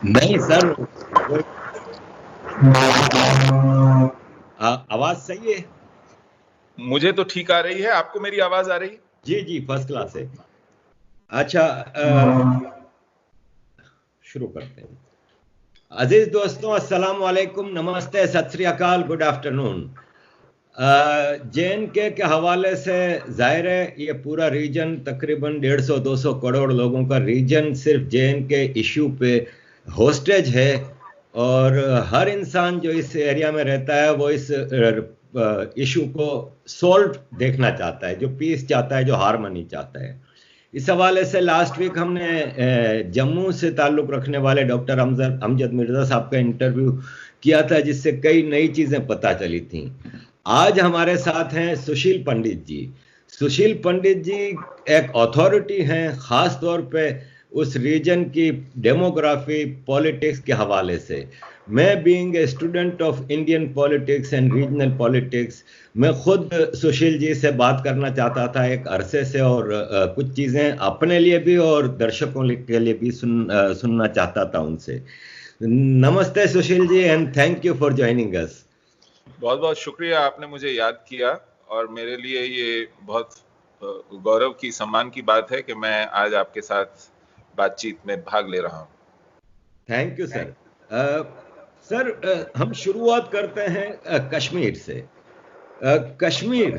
नहीं सर, वो आवाज सही है। मुझे तो ठीक आ रही है। आपको मेरी आवाज आ रही? जी जी, फर्स्ट क्लास है। अच्छा, शुरू करते हैं। अजीज दोस्तों, अस्सलाम वालेकुम, नमस्ते, सत श्री अकाल, गुड आफ्टरनून। जे के हवाले से जाहिर है ये पूरा रीजन तकरीबन 150-200 करोड़ लोगों का रीजन सिर्फ जे के इशू पे होस्टेज है। और हर इंसान जो इस एरिया में रहता है वो इस इशू को सॉल्व देखना चाहता है, जो पीस चाहता है, जो हारमनी चाहता है। इस हवाले से लास्ट वीक हमने जम्मू से ताल्लुक़ रखने वाले डॉक्टर अमजद मिर्ज़ा साहब का इंटरव्यू किया था, जिससे कई नई चीज़ें पता चली थीं। आज हमारे साथ हैं सुशील पंडित जी। सुशील पंडित जी एक अथॉरिटी हैं, ख़ास तौर पे उस रीजन की डेमोग्राफी, पॉलिटिक्स के हवाले से। मैं being a student of Indian politics and regional politics, मैं खुद सुशील जी से बात करना चाहता था एक अरसे से, और कुछ चीज़ें अपने लिए भी और दर्शकों के लिए भी सुनना चाहता था उनसे। नमस्ते Sushil ji, and thank you for joining us. बहुत बहुत शुक्रिया, आपने मुझे याद किया। और मेरे लिए ये बहुत गौरव की, सम्मान की बात है कि मैं आज आपके साथ बातचीत में भाग ले रहा हूँ। Thank you sir. सर, हम शुरुआत करते हैं कश्मीर से। कश्मीर,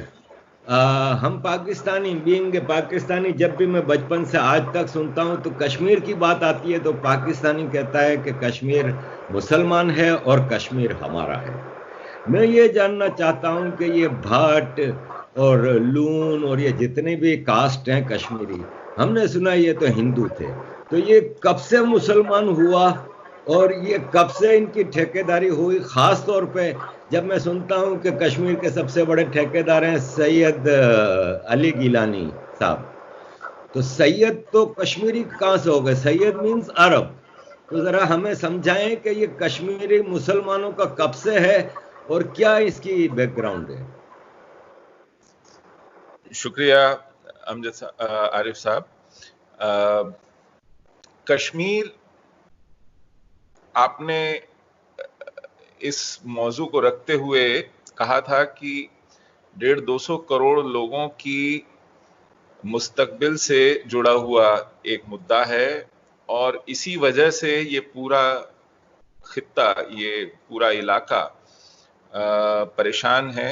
हम पाकिस्तानी, बीइंग पाकिस्तानी, जब भी मैं बचपन से आज तक सुनता हूं तो कश्मीर की बात आती है तो पाकिस्तानी कहता है कि कश्मीर मुसलमान है और कश्मीर हमारा है। मैं ये जानना चाहता हूं कि ये भाट और लून और ये जितने भी कास्ट हैं कश्मीरी, हमने सुना ये तो हिंदू थे, तो ये कब से मुसलमान हुआ और ये कब से इनकी ठेकेदारी हुई? खास तौर पे जब मैं सुनता हूं कि कश्मीर के सबसे बड़े ठेकेदार हैं सैयद अली गिलानी साहब, तो सैयद तो कश्मीरी कहां से हो गए? सैयद मीन्स अरब। तो जरा हमें समझाएं कि ये कश्मीरी मुसलमानों का कब से है और क्या इसकी बैकग्राउंड है। शुक्रिया आरिफ साहब। कश्मीर, आपने इस मौजू को रखते हुए कहा था कि 150-200 करोड़ लोगों की मुस्तकबिल से जुड़ा हुआ एक मुद्दा है, और इसी वजह से ये पूरा खित्ता, ये पूरा इलाका परेशान है,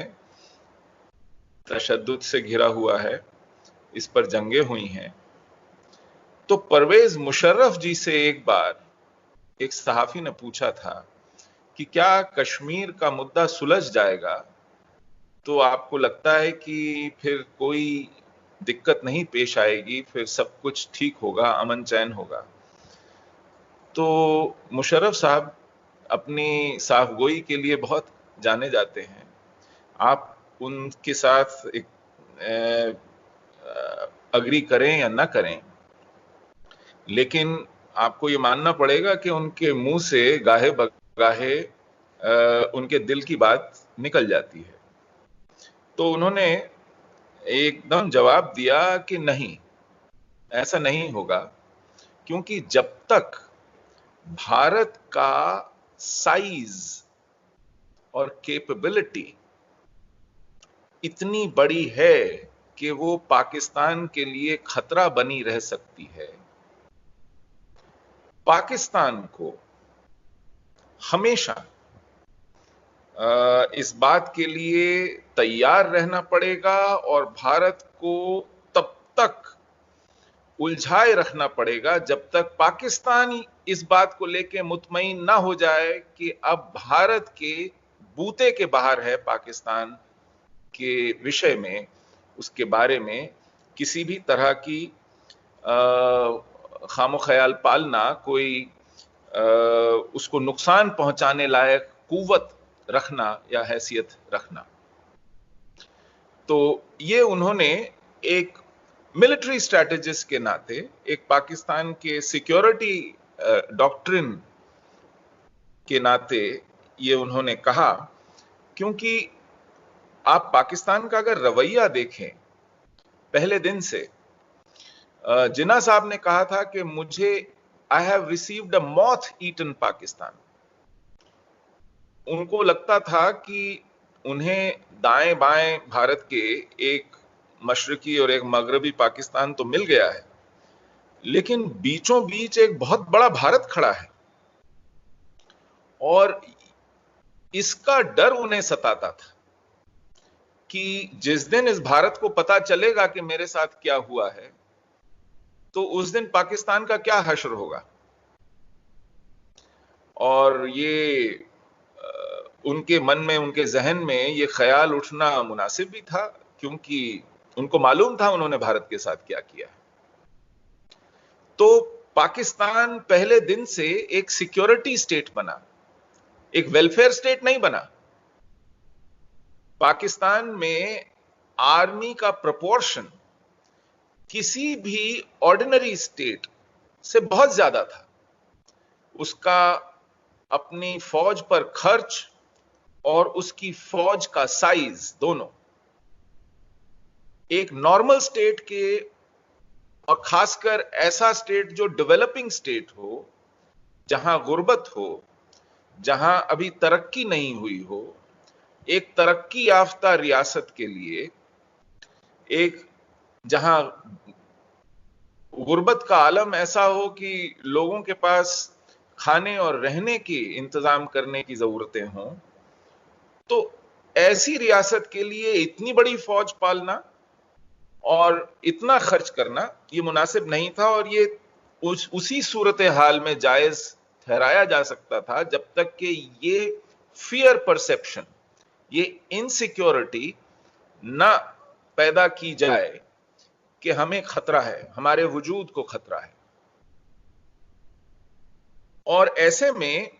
तशद्दुद से घिरा हुआ है, इस पर जंगें हुई हैं। तो परवेज मुशर्रफ जी से एक बार एक सहाफी ने पूछा था कि क्या कश्मीर का मुद्दा सुलझ जाएगा, तो आपको लगता है कि फिर कोई दिक्कत नहीं पेश आएगी, फिर सब कुछ ठीक होगा, अमन चैन होगा। तो मुशर्रफ साहब अपनी साफगोई के लिए बहुत जाने जाते हैं। आप उनके साथ एक अग्री करें या ना करें, लेकिन आपको ये मानना पड़ेगा कि उनके मुंह से गाहे बगाहे उनके दिल की बात निकल जाती है। तो उन्होंने एकदम जवाब दिया कि नहीं, ऐसा नहीं होगा, क्योंकि जब तक भारत का साइज और कैपेबिलिटी इतनी बड़ी है कि वो पाकिस्तान के लिए खतरा बनी रह सकती है, पाकिस्तान को हमेशा इस बात के लिए तैयार रहना पड़ेगा और भारत को तब तक उलझाए रखना पड़ेगा जब तक पाकिस्तान इस बात को लेके मुतमईन ना हो जाए कि अब भारत के बूते के बाहर है पाकिस्तान के विषय में, उसके बारे में किसी भी तरह की खामो ख्याल पालना, कोई उसको नुकसान पहुंचाने लायक कुव्वत रखना या हैसियत रखना। तो ये उन्होंने एक मिलिट्री स्ट्रैटेजिस्ट के नाते, एक पाकिस्तान के सिक्योरिटी डॉक्ट्रिन के नाते ये उन्होंने कहा, क्योंकि आप पाकिस्तान का अगर रवैया देखें पहले दिन से, जिन्ना साहब ने कहा था कि मुझे I have received a moth eaten Pakistan. उनको लगता था कि उन्हें दाएं बाएं भारत के एक मशरकी और एक मगरबी पाकिस्तान तो मिल गया है, लेकिन बीचों बीच एक बहुत बड़ा भारत खड़ा है, और इसका डर उन्हें सताता था कि जिस दिन इस भारत को पता चलेगा कि मेरे साथ क्या हुआ है, तो उस दिन पाकिस्तान का क्या हश्र होगा। और ये उनके मन में, उनके जहन में ये ख्याल उठना मुनासिब भी था, क्योंकि उनको मालूम था उन्होंने भारत के साथ क्या किया है। तो पाकिस्तान पहले दिन से एक सिक्योरिटी स्टेट बना, एक वेलफेयर स्टेट नहीं बना। पाकिस्तान में आर्मी का प्रोपोर्शन किसी भी ऑर्डिनरी स्टेट से बहुत ज्यादा था। उसका अपनी फौज पर खर्च और उसकी फौज का साइज दोनों एक नॉर्मल स्टेट के, और खासकर ऐसा स्टेट जो डेवलपिंग स्टेट हो, जहां गुर्बत हो, जहां अभी तरक्की नहीं हुई हो, एक तरक्की याफ्ता रियासत के लिए, एक जहां गुर्बत का आलम ऐसा हो कि लोगों के पास खाने और रहने के इंतजाम करने की जरूरतें हों, तो ऐसी रियासत के लिए इतनी बड़ी फौज पालना और इतना खर्च करना ये मुनासिब नहीं था। और ये उसी सूरत हाल में जायज ठहराया जा सकता था जब तक कि ये फियर परसेप्शन, ये इनसिक्योरिटी ना पैदा की जाए कि हमें खतरा है, हमारे वजूद को खतरा है। और ऐसे में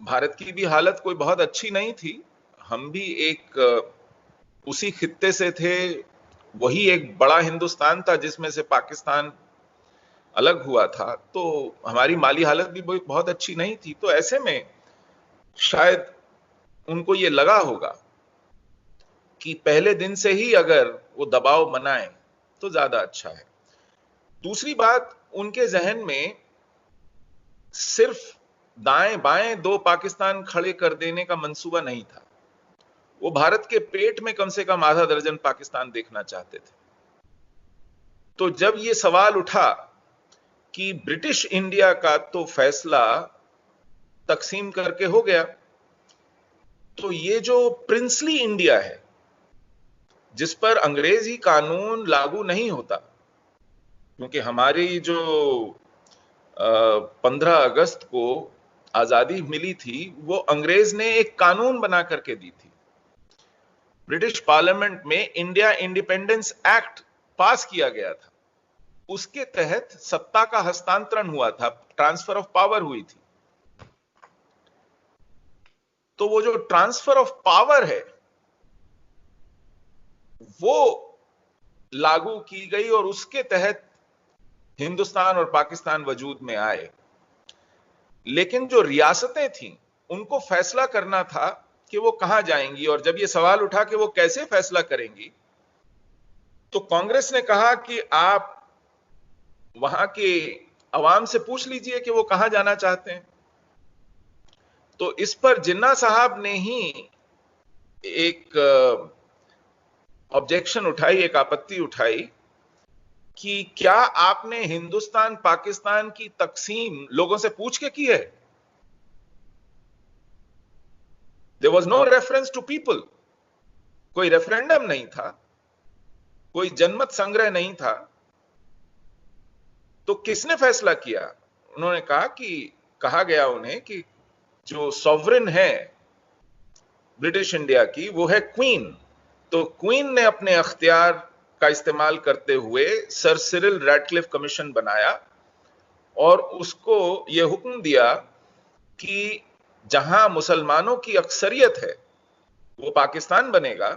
भारत की भी हालत कोई बहुत अच्छी नहीं थी। हम भी एक उसी खित्ते से थे, वही एक बड़ा हिंदुस्तान था जिसमें से पाकिस्तान अलग हुआ था, तो हमारी माली हालत भी बहुत अच्छी नहीं थी। तो ऐसे में शायद उनको ये लगा होगा कि पहले दिन से ही अगर वो दबाव बनाए तो ज्यादा अच्छा है। दूसरी बात, उनके जहन में सिर्फ दाएं बाएं दो पाकिस्तान खड़े कर देने का मंसूबा नहीं था। वो भारत के पेट में कम से कम आधा दर्जन पाकिस्तान देखना चाहते थे। तो जब ये सवाल उठा कि ब्रिटिश इंडिया का तो फैसला तकसीम करके हो गया, तो ये जो प्रिंसली इंडिया है जिस पर अंग्रेजी कानून लागू नहीं होता, क्योंकि हमारी जो 15 अगस्त को आजादी मिली थी वो अंग्रेज ने एक कानून बना करके दी थी। ब्रिटिश पार्लियामेंट में इंडिया इंडिपेंडेंस एक्ट पास किया गया था, उसके तहत सत्ता का हस्तांतरण हुआ था, ट्रांसफर ऑफ पावर हुई थी। तो वो जो ट्रांसफर ऑफ पावर है वो लागू की गई और उसके तहत हिंदुस्तान और पाकिस्तान वजूद में आए। लेकिन जो रियासतें थीं उनको फैसला करना था कि वो कहां जाएंगी, और जब ये सवाल उठा कि वो कैसे फैसला करेंगी, तो कांग्रेस ने कहा कि आप वहां के अवाम से पूछ लीजिए कि वो कहां जाना चाहते हैं। तो इस पर जिन्ना साहब ने ही एक ऑब्जेक्शन उठाई, एक आपत्ति उठाई कि क्या आपने हिंदुस्तान पाकिस्तान की तकसीम लोगों से पूछ के की है? There was no reference to people. कोई रेफरेंडम नहीं था, कोई जनमत संग्रह नहीं था। तो किसने फैसला किया? उन्होंने कहा कि कहा गया उन्हें कि जो सॉवरेन है ब्रिटिश इंडिया की वो है क्वीन। तो क्वीन ने अपने अख्तियार का इस्तेमाल करते हुए सर सिरिल रैडक्लिफ कमीशन बनाया और उसको यह हुक्म दिया कि जहां मुसलमानों की अक्सरियत है वो पाकिस्तान बनेगा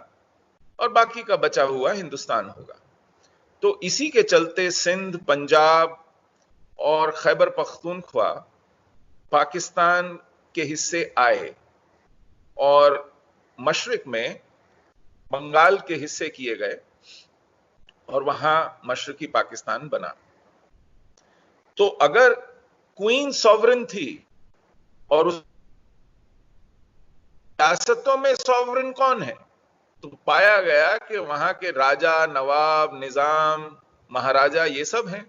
और बाकी का बचा हुआ हिंदुस्तान होगा। तो इसी के चलते सिंध, पंजाब और खैबर पख्तूनख्वा पाकिस्तान के हिस्से आए और मशरिक में बंगाल के हिस्से किए गए और वहां मशरकी पाकिस्तान बना। तो अगर क्वीन सॉवरेन थी और उस रियासतों में सॉवरेन कौन है? तो पाया गया कि वहां के राजा, नवाब, निजाम, महाराजा ये सब हैं।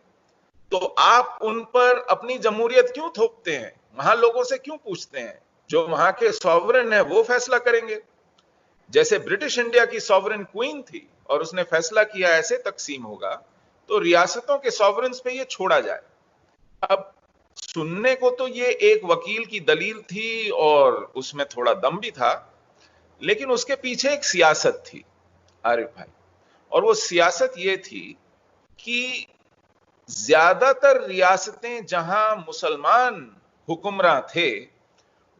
तो आप उन पर अपनी जमहूरियत क्यों थोपते हैं? वहां लोगों से क्यों पूछते हैं? जो वहां के सॉवरेन है वो फैसला करेंगे। जैसे ब्रिटिश इंडिया की सॉवरेन क्वीन थी और उसने फैसला किया ऐसे तकसीम होगा, तो रियासतों के सॉवरेन्स पे ये छोड़ा जाए। अब सुनने को तो ये एक वकील की दलील थी और उसमें थोड़ा दम भी था, लेकिन उसके पीछे एक सियासत थी आरिफ भाई, और वो सियासत ये थी कि ज्यादातर रियासतें जहां मुसलमान हुक्मरान थे,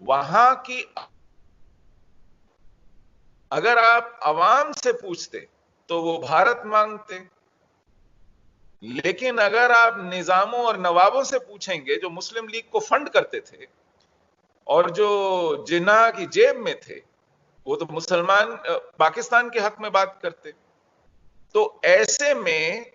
वहां की अगर आप अवाम से पूछते तो वो भारत मांगते, लेकिन अगर आप निजामों और नवाबों से पूछेंगे जो मुस्लिम लीग को फंड करते थे और जो जिन्ना की जेब में थे, वो तो मुसलमान पाकिस्तान के हक में बात करते। तो ऐसे में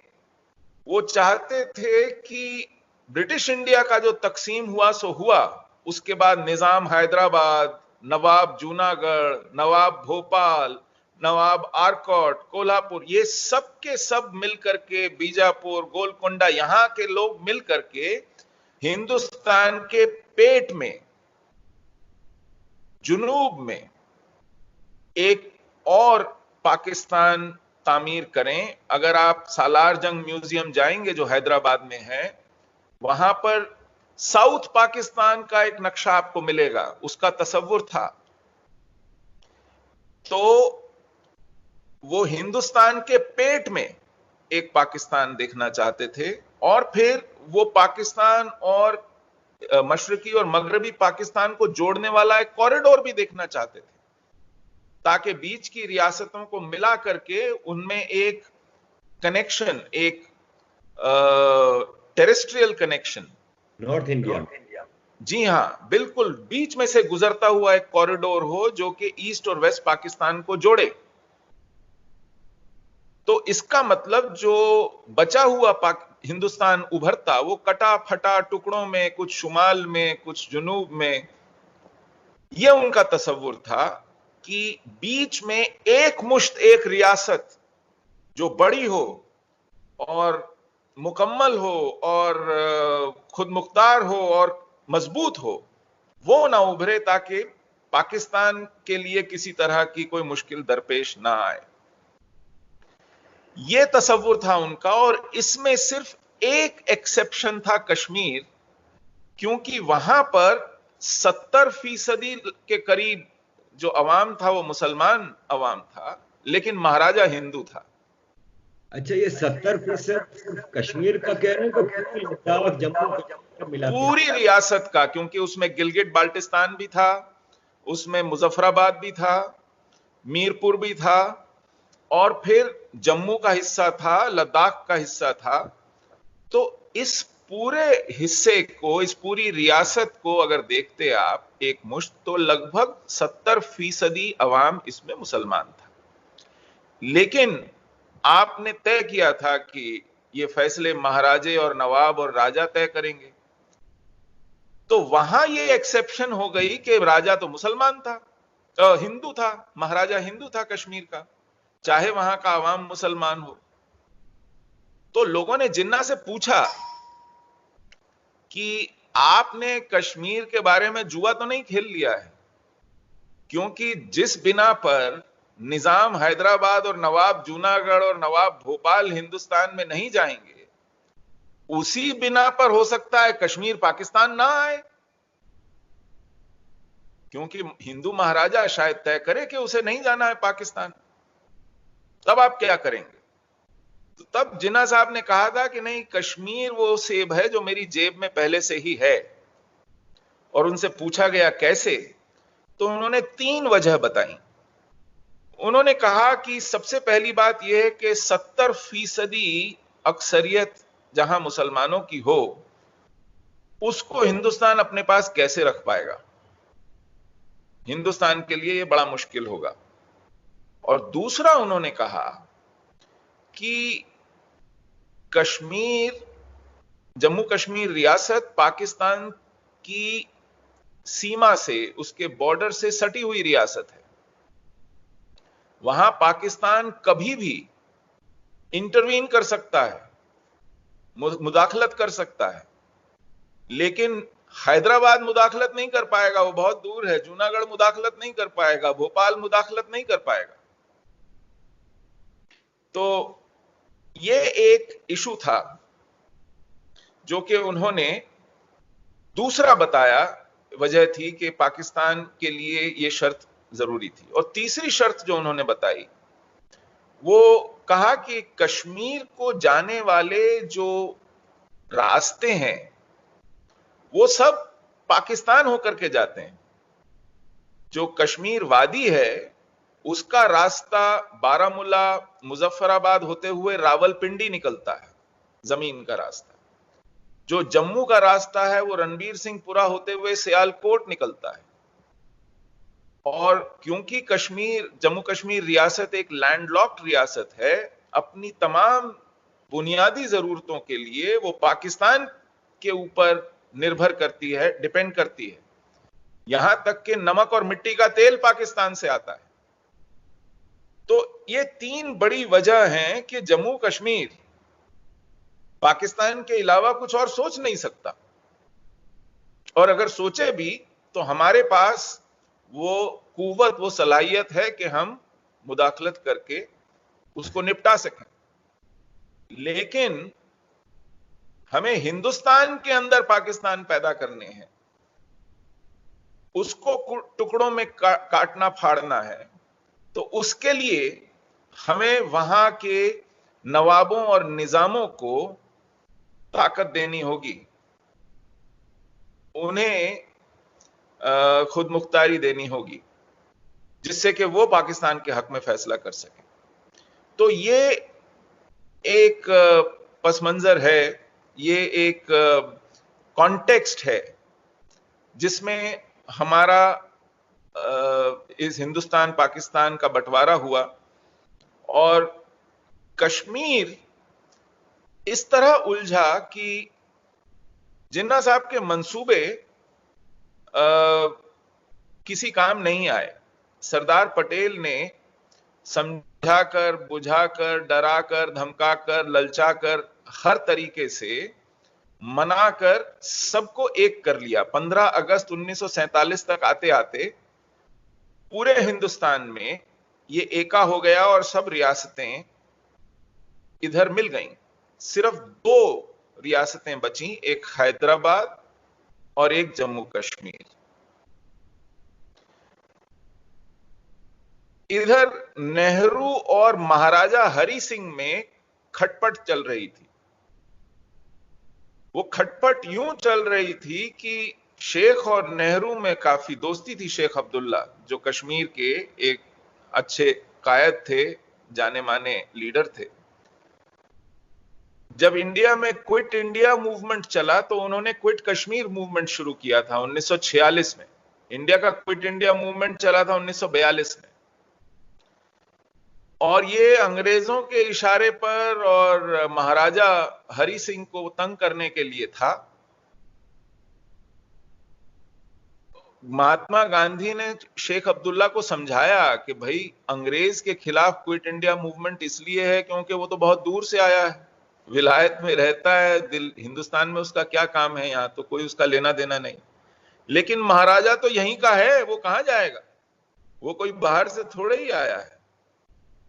वो चाहते थे कि ब्रिटिश इंडिया का जो तकसीम हुआ सो हुआ, उसके बाद निजाम हैदराबाद, नवाब जूनागढ़, नवाब भोपाल, नवाब आरकोट, कोल्हापुर, ये सब के सब मिलकर के, बीजापुर, गोलकोंडा, यहां के लोग मिलकर के हिंदुस्तान के पेट में, जुनूब में एक और पाकिस्तान तामीर करें। अगर आप सालार जंग म्यूजियम जाएंगे जो हैदराबाद में है, वहां पर साउथ पाकिस्तान का एक नक्शा आपको मिलेगा, उसका तस्वुर था। तो वो हिंदुस्तान के पेट में एक पाकिस्तान देखना चाहते थे और फिर वो पाकिस्तान और मशरकी और मगरबी पाकिस्तान को जोड़ने वाला एक कॉरिडोर भी देखना चाहते थे, ताकि बीच की रियासतों को मिला करके उनमें एक कनेक्शन, एक टेरेस्ट्रियल कनेक्शन, नॉर्थ इंडिया, जी हां बिल्कुल, बीच में से गुजरता हुआ एक कॉरिडोर हो जो कि ईस्ट और वेस्ट पाकिस्तान को जोड़े। तो इसका मतलब जो बचा हुआ हिंदुस्तान उभरता, वो कटा फटा टुकड़ों में, कुछ शुमाल में, कुछ जुनूब में। यह उनका तस्वुर था कि बीच में एक मुश्त, एक रियासत जो बड़ी हो और मुकम्मल हो और खुद मुख्तार हो और मजबूत हो, वो ना उभरे ताकि पाकिस्तान के लिए किसी तरह की कोई मुश्किल दरपेश ना आए। यह तस्वुर था उनका, और इसमें सिर्फ एक एक्सेप्शन था कश्मीर, क्योंकि वहां पर 70% के करीब जो अवाम था वो मुसलमान अवाम था, लेकिन महाराजा हिंदू था। अच्छा, ये 70% कश्मीर का कह रहे हैं तो पूरी लद्दाख, जम्मू कश्मीर मिला के? पूरी रियासत का, क्योंकि उसमें गिलगिट बाल्टिस्तान भी था, उसमें मुजफ्फराबाद भी था, मीरपुर भी था, और फिर जम्मू का हिस्सा था, लद्दाख का हिस्सा था। तो इस पूरे हिस्से को, इस पूरी रियासत को अगर देखते आप एक मुश्त, तो लगभग 70% अवाम इसमें मुसलमान था। लेकिन आपने तय किया था कि ये फैसले महाराजे और नवाब और राजा तय करेंगे, तो वहां ये एक्सेप्शन हो गई कि राजा तो मुसलमान था, हिंदू था, महाराजा हिंदू था कश्मीर का, चाहे वहां का अवाम मुसलमान हो। तो लोगों ने जिन्ना से पूछा कि आपने कश्मीर के बारे में जुआ तो नहीं खेल लिया है, क्योंकि जिस बिना पर निजाम हैदराबाद और नवाब जूनागढ़ और नवाब भोपाल हिंदुस्तान में नहीं जाएंगे, उसी बिना पर हो सकता है कश्मीर पाकिस्तान ना आए, क्योंकि हिंदू महाराजा शायद तय करे कि उसे नहीं जाना है पाकिस्तान। तब आप क्या करेंगे? तो तब जिन्ना साहब ने कहा था कि नहीं, कश्मीर वो सेब है जो मेरी जेब में पहले से ही है। और उनसे पूछा गया कैसे, तो उन्होंने 3 वजह बताई। उन्होंने कहा कि सबसे पहली बात यह है कि 70% अक्सरियत जहां मुसलमानों की हो, उसको हिंदुस्तान अपने पास कैसे रख पाएगा? हिंदुस्तान के लिए यह बड़ा मुश्किल होगा। और दूसरा उन्होंने कहा कि कश्मीर जम्मू कश्मीर रियासत पाकिस्तान की सीमा से, उसके बॉर्डर से सटी हुई रियासत है। वहां पाकिस्तान कभी भी इंटरवीन कर सकता है, मुदाखलत कर सकता है, लेकिन हैदराबाद मुदाखलत नहीं कर पाएगा, वो बहुत दूर है। जूनागढ़ मुदाखलत नहीं कर पाएगा, भोपाल मुदाखलत नहीं कर पाएगा। तो ये एक इशू था जो कि उन्होंने दूसरा बताया, वजह थी कि पाकिस्तान के लिए ये शर्त जरूरी थी। और तीसरी शर्त जो उन्होंने बताई, वो कहा कि कश्मीर को जाने वाले जो रास्ते हैं वो सब पाकिस्तान होकर के जाते हैं। जो कश्मीर वादी है उसका रास्ता बारामूला, मुजफ्फराबाद होते हुए रावलपिंडी निकलता है, जमीन का रास्ता। जो जम्मू का रास्ता है वो रणबीर सिंहपुरा होते हुए सियालकोट निकलता है। और क्योंकि जम्मू कश्मीर रियासत एक लैंडलॉक्ड रियासत है, अपनी तमाम बुनियादी जरूरतों के लिए वो पाकिस्तान के ऊपर निर्भर करती है, डिपेंड करती है। यहां तक कि नमक और मिट्टी का तेल पाकिस्तान से आता है। तो ये तीन बड़ी वजह हैं कि जम्मू कश्मीर पाकिस्तान के अलावा कुछ और सोच नहीं सकता, और अगर सोचे भी तो हमारे पास वो कुव्वत, वो सलाहियत है कि हम मुदाखलत करके उसको निपटा सकें। लेकिन हमें हिंदुस्तान के अंदर पाकिस्तान पैदा करने हैं, उसको टुकड़ों में काटना फाड़ना है, तो उसके लिए हमें वहां के नवाबों और निजामों को ताकत देनी होगी, उन्हें खुद मुख्तारी देनी होगी, जिससे कि वो पाकिस्तान के हक में फैसला कर सकें। तो ये एक पस मंजर है, ये एक कॉन्टेक्स्ट है जिसमें हमारा इस हिंदुस्तान पाकिस्तान का बंटवारा हुआ। और कश्मीर इस तरह उलझा कि जिन्ना साहब के मंसूबे किसी काम नहीं आए। सरदार पटेल ने समझाकर, बुझाकर, डराकर, धमकाकर, ललचाकर, हर तरीके से मनाकर सबको एक कर लिया। 15 अगस्त 1947 तक आते आते पूरे हिंदुस्तान में ये एका हो गया और सब रियासतें इधर मिल गईं। सिर्फ 2 रियासतें बची, एक हैदराबाद और एक जम्मू कश्मीर। इधर नेहरू और महाराजा हरि सिंह में खटपट चल रही थी। वो खटपट यूं चल रही थी कि शेख और नेहरू में काफी दोस्ती थी। शेख अब्दुल्ला जो कश्मीर के एक अच्छे कायद थे, जाने माने लीडर थे। जब इंडिया में क्विट इंडिया मूवमेंट चला तो उन्होंने क्विट कश्मीर मूवमेंट शुरू किया था 1946 में। इंडिया का क्विट इंडिया मूवमेंट चला था 1942 में। और ये अंग्रेजों के इशारे पर और महाराजा हरि सिंह को तंग करने के लिए था। महात्मा गांधी ने शेख अब्दुल्ला को समझाया कि भाई अंग्रेज के खिलाफ क्विट इंडिया मूवमेंट इसलिए है क्योंकि वो तो बहुत दूर से आया है, विलायत में रहता है, हिंदुस्तान में उसका क्या काम है, यहां तो कोई उसका लेना देना नहीं। लेकिन महाराजा तो यहीं का है, वो कहां जाएगा, वो कोई बाहर से थोड़े ही आया है,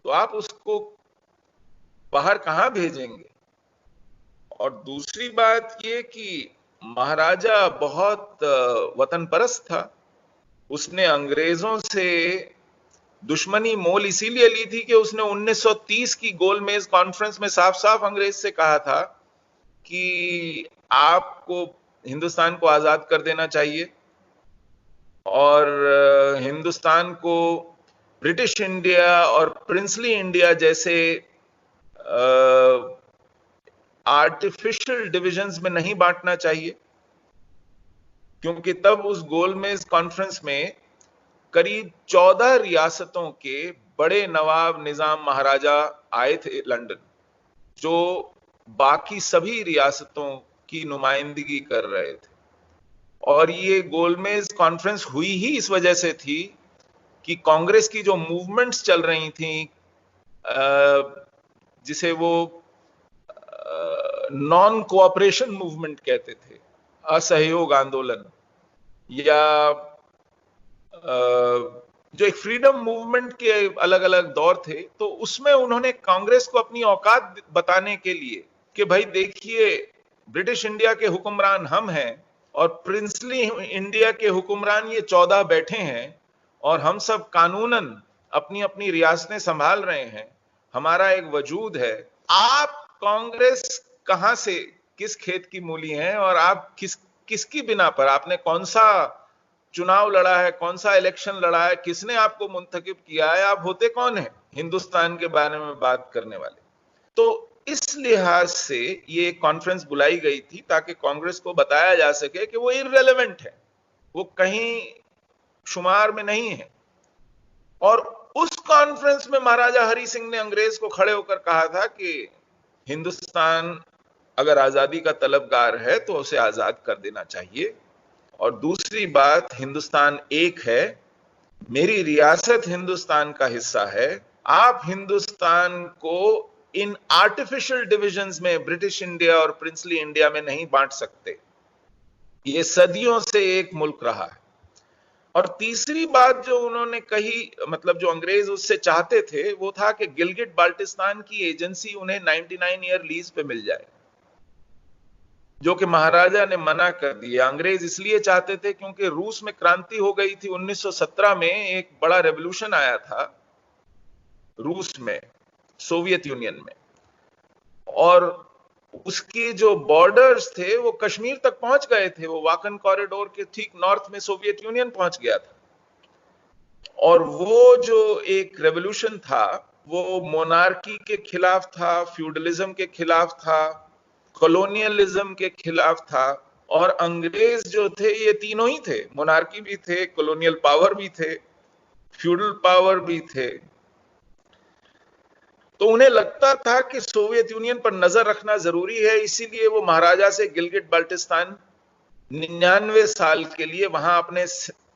तो आप उसको बाहर कहां भेजेंगे। और दूसरी बात ये कि महाराजा बहुत वतन परस्त था। उसने अंग्रेजों से दुश्मनी मोल इसीलिए ली थी कि उसने 1930 की गोलमेज कॉन्फ्रेंस में साफ साफ अंग्रेज से कहा था कि आपको हिंदुस्तान को आजाद कर देना चाहिए और हिंदुस्तान को ब्रिटिश इंडिया और प्रिंसली इंडिया जैसे आर्टिफिशियल डिविजन्स में नहीं बांटना चाहिए, क्योंकि तब उस गोलमेज कॉन्फ्रेंस में करीब 14 रियासतों के बड़े नवाब, निजाम, महाराजा आए थे लंदन, जो बाकी सभी रियासतों की नुमाइंदगी कर रहे थे। और ये गोलमेज कॉन्फ्रेंस हुई ही इस वजह से थी कि कांग्रेस की जो मूवमेंट्स चल रही थी, जिसे वो नॉन कोऑपरेशन मूवमेंट कहते थे, असहयोग आंदोलन, या जो एक फ्रीडम मूवमेंट के अलग अलग दौर थे, तो उसमें उन्होंने कांग्रेस को अपनी औकात बताने के लिए कि भाई देखिए, ब्रिटिश इंडिया के हुक्मरान हम हैं और प्रिंसली इंडिया के हुक्मरान ये 14 बैठे हैं, और हम सब कानूनन अपनी अपनी रियासतें संभाल रहे हैं, हमारा एक वजूद है। आप कांग्रेस कहां से, किस खेत की मूली हैं, और आप किसकी बिना पर, आपने कौन सा चुनाव लड़ा है, कौन सा इलेक्शन लड़ा है, किसने आपको मुंतखब किया है, आप होते कौन है हिंदुस्तान के बारे में बात करने वाले। तो इस लिहाज से ये कॉन्फ्रेंस बुलाई गई थी ताकि कांग्रेस को बताया जा सके कि वो इररिलेवेंट है, वो कहीं शुमार में नहीं है। और उस कॉन्फ्रेंस में महाराजा हरि सिंह ने अंग्रेज को खड़े होकर कहा था कि हिंदुस्तान अगर आजादी का तलबगार है तो उसे आजाद कर देना चाहिए, और दूसरी बात, हिंदुस्तान एक है, मेरी रियासत हिंदुस्तान का हिस्सा है, आप हिंदुस्तान को इन आर्टिफिशियल डिविजन्स में ब्रिटिश इंडिया और प्रिंसली इंडिया में नहीं बांट सकते, ये सदियों से एक मुल्क रहा है। और तीसरी बात जो उन्होंने कही, मतलब जो अंग्रेज उससे चाहते थे, वो था कि गिलगिट बाल्टिस्तान की एजेंसी उन्हें 99 ईयर लीज पे मिल जाए, जो कि महाराजा ने मना कर दिया। अंग्रेज इसलिए चाहते थे क्योंकि रूस में क्रांति हो गई थी 1917 में, एक बड़ा रेवोल्यूशन आया था रूस में, सोवियत यूनियन में, और उसके जो बॉर्डर्स थे वो कश्मीर तक पहुंच गए थे, वो वाकन कॉरिडोर के ठीक नॉर्थ में सोवियत यूनियन पहुंच गया था। और वो जो एक रेवोल्यूशन था वो मोनार्की के खिलाफ था, फ्यूडलिज्म के खिलाफ था, कॉलोनियलिज्म के खिलाफ था। और अंग्रेज जो थे ये तीनों ही थे, मोनार्की भी थे, कॉलोनियल पावर भी थे, फ्यूडल पावर भी थे। तो उन्हें लगता था कि सोवियत यूनियन पर नजर रखना जरूरी है, इसीलिए वो महाराजा से गिलगिट बाल्टिस्तान 99 साल के लिए वहां अपने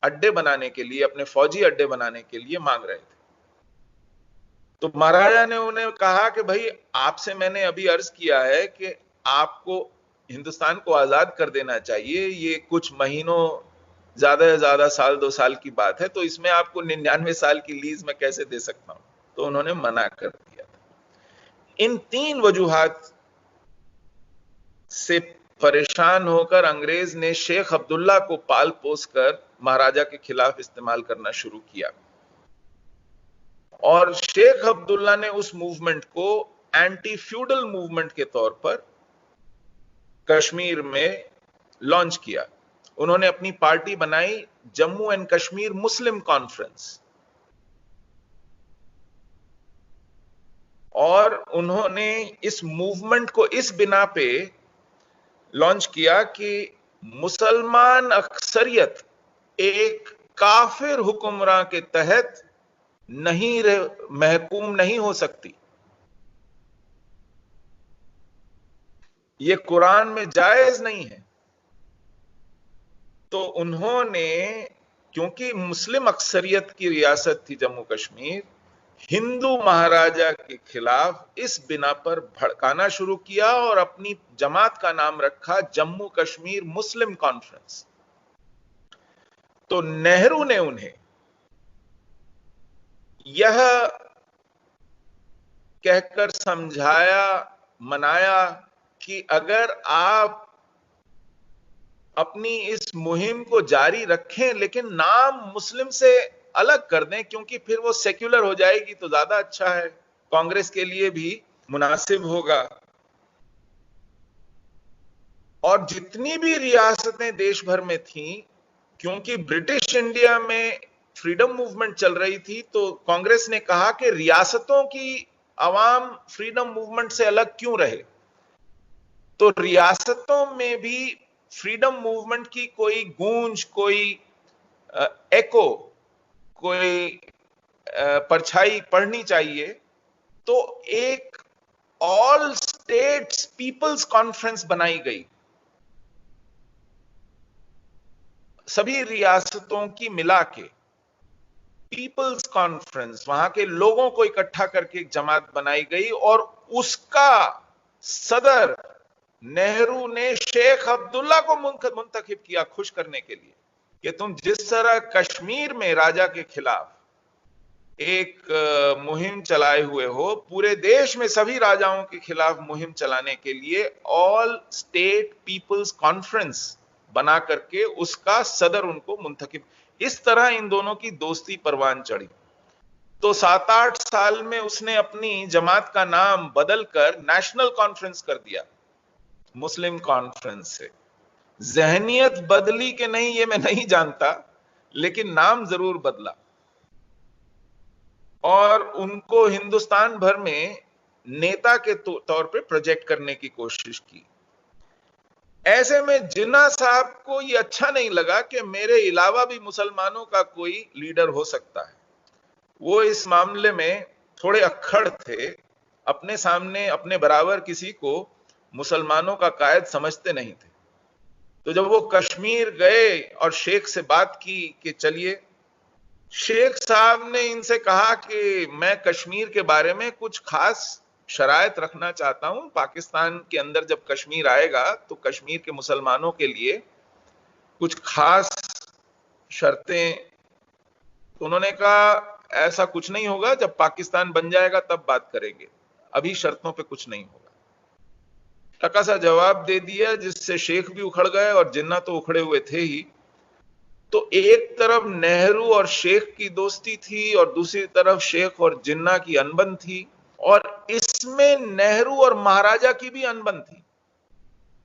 अड्डे बनाने के लिए, अपने फौजी अड्डे बनाने के लिए मांग रहे थे। तो महाराजा ने उन्हें कहा कि भाई आपसे मैंने अभी अर्ज किया है कि आपको हिंदुस्तान को आजाद कर देना चाहिए, ये कुछ महीनों, ज्यादा से ज्यादा साल 2 साल की बात है, तो इसमें आपको 99 साल की लीज में कैसे दे सकता हूं। तो उन्होंने मना कर दिया था। इन 3 वजूहात से परेशान होकर अंग्रेज ने शेख अब्दुल्ला को पाल पोस कर महाराजा के खिलाफ इस्तेमाल करना शुरू किया, और शेख अब्दुल्ला ने उस मूवमेंट को एंटी फ्यूडल मूवमेंट के तौर पर कश्मीर में लॉन्च किया। उन्होंने अपनी पार्टी बनाई, Jammu and Kashmir Muslim conference, और उन्होंने इस मूवमेंट को इस बिना पे लॉन्च किया कि मुसलमान अक्सरियत एक काफिर हुक्मरान के तहत नहीं महकूम नहीं हो सकती, ये कुरान में जायज नहीं है। तो उन्होंने, क्योंकि मुस्लिम अक्सरियत की रियासत थी जम्मू कश्मीर, हिंदू महाराजा के खिलाफ इस बिना पर भड़काना शुरू किया और अपनी जमात का नाम रखा जम्मू कश्मीर मुस्लिम कॉन्फ्रेंस। तो नेहरू ने उन्हें यह कहकर समझाया, मनाया कि अगर आप अपनी इस मुहिम को जारी रखें लेकिन नाम मुस्लिम से अलग कर दें, क्योंकि फिर वो सेक्युलर हो जाएगी तो ज्यादा अच्छा है, कांग्रेस के लिए भी मुनासिब होगा। और जितनी भी रियासतें देश भर में थीं, क्योंकि ब्रिटिश इंडिया में फ्रीडम मूवमेंट चल रही थी, तो कांग्रेस ने कहा कि रियासतों की आवाम फ्रीडम मूवमेंट से अलग क्यों रहे, तो रियासतों में भी फ्रीडम मूवमेंट की कोई गूंज, कोई एको, कोई परछाई पड़नी चाहिए। तो एक ऑल स्टेट्स पीपल्स कॉन्फ्रेंस बनाई गई, सभी रियासतों की मिला के पीपल्स कॉन्फ्रेंस, वहां के लोगों को इकट्ठा करके एक जमात बनाई गई और उसका सदर नेहरू ने शेख अब्दुल्ला को मुंतखब किया खुश करने के लिए कि तुम जिस तरह कश्मीर में राजा के खिलाफ एक मुहिम चलाए हुए हो, पूरे देश में सभी राजाओं के खिलाफ मुहिम चलाने के लिए ऑल स्टेट पीपल्स कॉन्फ्रेंस बना करके उसका सदर उनको मुंतखब, इस तरह इन दोनों की दोस्ती परवान चढ़ी। तो 7-8 साल में उसने अपनी जमात का नाम बदलकर नेशनल कॉन्फ्रेंस कर दिया, मुस्लिम कॉन्फ्रेंस से। जहनियत बदली कि नहीं ये मैं नहीं जानता, लेकिन नाम जरूर बदला और उनको हिंदुस्तान भर में नेता के तौर पे प्रोजेक्ट करने की कोशिश की। ऐसे में जिन्ना साहब को ये अच्छा नहीं लगा कि मेरे अलावा भी मुसलमानों का कोई लीडर हो सकता है। वो इस मामले में थोड़े अक्खड़ थे, अपने सामने अपने बराबर किसी को मुसलमानों का कायद समझते नहीं थे। तो जब वो कश्मीर गए और शेख से बात की कि चलिए, शेख साहब ने इनसे कहा कि मैं कश्मीर के बारे में कुछ खास शरायत रखना चाहता हूं, पाकिस्तान के अंदर जब कश्मीर आएगा तो कश्मीर के मुसलमानों के लिए कुछ खास शर्तें। तो उन्होंने कहा ऐसा कुछ नहीं होगा, जब पाकिस्तान बन जाएगा तब बात करेंगे, अभी शर्तों पे कुछ नहीं होगा। टका सा जवाब दे दिया जिससे शेख भी उखड़ गए और जिन्ना तो उखड़े हुए थे ही। तो एक तरफ नेहरू और शेख की दोस्ती थी और दूसरी तरफ शेख और जिन्ना की अनबन थी, और इसमें नेहरू और महाराजा की भी अनबन थी।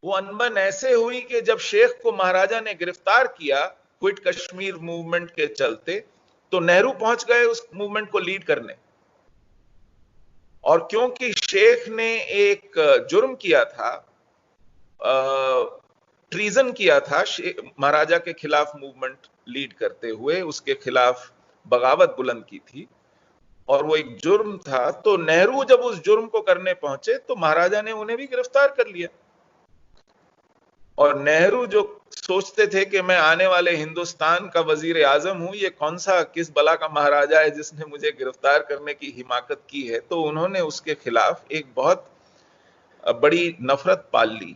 वो अनबन ऐसे हुई कि जब शेख को महाराजा ने गिरफ्तार किया क्विट कश्मीर मूवमेंट के चलते, तो नेहरू पहुंच गए उस मूवमेंट को लीड करने। और क्योंकि शेख ने एक जुर्म किया था, ट्रीजन किया था महाराजा के खिलाफ मूवमेंट लीड करते हुए, उसके खिलाफ बगावत बुलंद की थी और वो एक जुर्म था, तो नेहरू जब उस जुर्म को करने पहुंचे तो महाराजा ने उन्हें भी गिरफ्तार कर लिया। और नेहरू जो सोचते थे कि मैं आने वाले हिंदुस्तान का वजीर आजम हूं, ये कौन सा किस बला का महाराजा है जिसने मुझे गिरफ्तार करने की हिमाकत की है, तो उन्होंने उसके खिलाफ एक बहुत बड़ी नफरत पाल ली।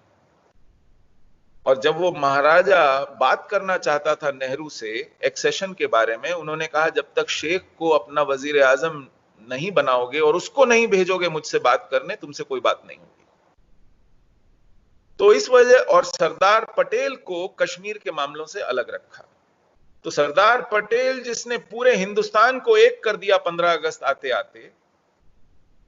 और जब वो महाराजा बात करना चाहता था नेहरू से एक्सेशन के बारे में, उन्होंने कहा जब तक शेख को अपना वजीर आजम नहीं बनाओगे और उसको नहीं भेजोगे मुझसे बात करने, तुमसे कोई बात नहीं होगी। तो इस वजह, और सरदार पटेल को कश्मीर के मामलों से अलग रखा। तो सरदार पटेल जिसने पूरे हिंदुस्तान को एक कर दिया 15 अगस्त आते आते,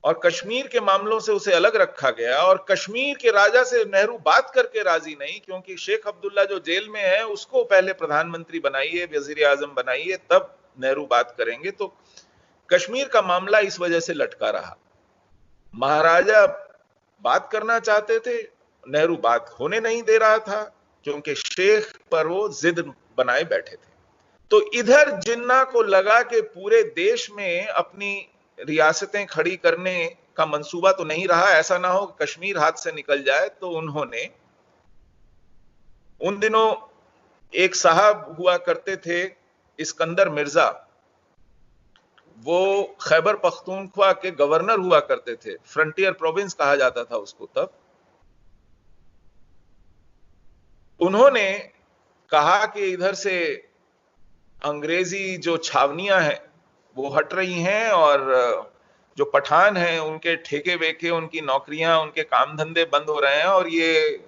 और कश्मीर के मामलों से उसे अलग रखा गया, और कश्मीर के राजा से नेहरू बात करके राजी नहीं, क्योंकि शेख अब्दुल्ला जो जेल में है उसको पहले प्रधानमंत्री बनाइए, वजीर आजम बनाइए, तब नेहरू बात करेंगे। तो कश्मीर का मामला इस वजह से लटका रहा। महाराजा बात करना चाहते थे, नेहरू बात होने नहीं दे रहा था, क्योंकि शेख पर वो जिद बनाए बैठे थे। तो इधर जिन्ना को लगा कि पूरे देश में अपनी रियासतें खड़ी करने का मंसूबा तो नहीं रहा, ऐसा ना हो कश्मीर हाथ से निकल जाए, तो उन्होंने, उन दिनों एक साहब हुआ करते थे इस्कंदर मिर्जा, वो खैबर पख्तूनख्वा के गवर्नर हुआ करते थे, फ्रंटियर प्रोविंस कहा जाता था उसको तब। उन्होंने कहा कि इधर से अंग्रेजी जो छावनियां हैं वो हट रही हैं, और जो पठान हैं उनके ठेके वेके, उनकी नौकरियां, उनके काम धंधे बंद हो रहे हैं, और ये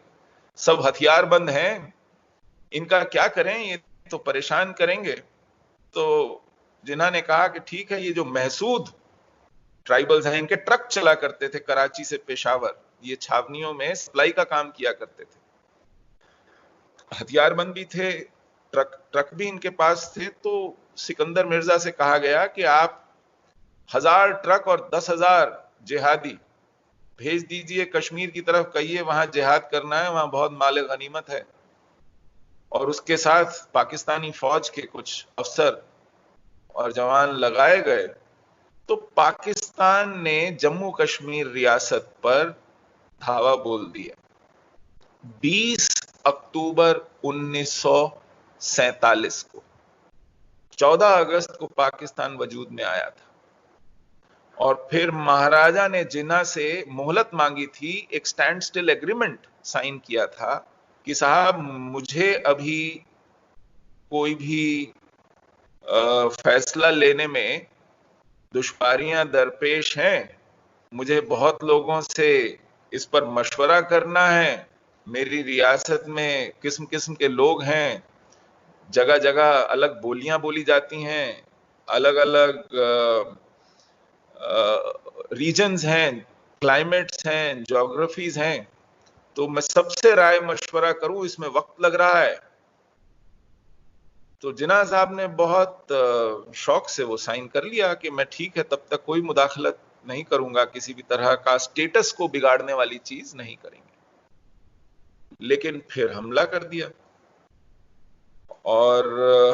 सब हथियार बंद हैं, इनका क्या करें, ये तो परेशान करेंगे। तो जिन्होंने कहा कि ठीक है, ये जो महसूद ट्राइबल्स हैं, इनके ट्रक चला करते थे कराची से पेशावर, ये छावनियों में सप्लाई का काम किया करते थे, हथियारबंद भी थे, ट्रक भी इनके पास थे। तो सिकंदर मिर्जा से कहा गया कि आप 1000 ट्रक और 10,000 जिहादी भेज दीजिए कश्मीर की तरफ, कहिए वहां जिहाद करना है, वहां बहुत माल गनीमत है। और उसके साथ पाकिस्तानी फौज के कुछ अफसर और जवान लगाए गए। तो पाकिस्तान ने जम्मू कश्मीर रियासत पर धावा बोल दिया। 20 अक्टूबर 1947 1947 को 14 अगस्त को पाकिस्तान वजूद में आया था। और फिर महाराजा ने जिन्ना से मोहलत मांगी थी, एक स्टैंड स्टिल एग्रीमेंट साइन किया था कि साहब मुझे अभी कोई भी फैसला लेने में दुश्वारियां दरपेश हैं, मुझे बहुत लोगों से इस पर मशवरा करना है, मेरी रियासत में किस्म किस्म के लोग हैं, जगह जगह अलग बोलियां बोली जाती हैं, अलग अलग रीजन्स हैं, क्लाइमेट्स हैं, ज्योग्राफीज हैं, तो मैं सबसे राय मशवरा करूं, इसमें वक्त लग रहा है। तो जिन्ना साहब ने बहुत शौक से वो साइन कर लिया कि मैं ठीक है, तब तक कोई मुदाखलत नहीं करूंगा, किसी भी तरह का स्टेटस को बिगाड़ने वाली चीज नहीं करेंगे। लेकिन फिर हमला कर दिया, और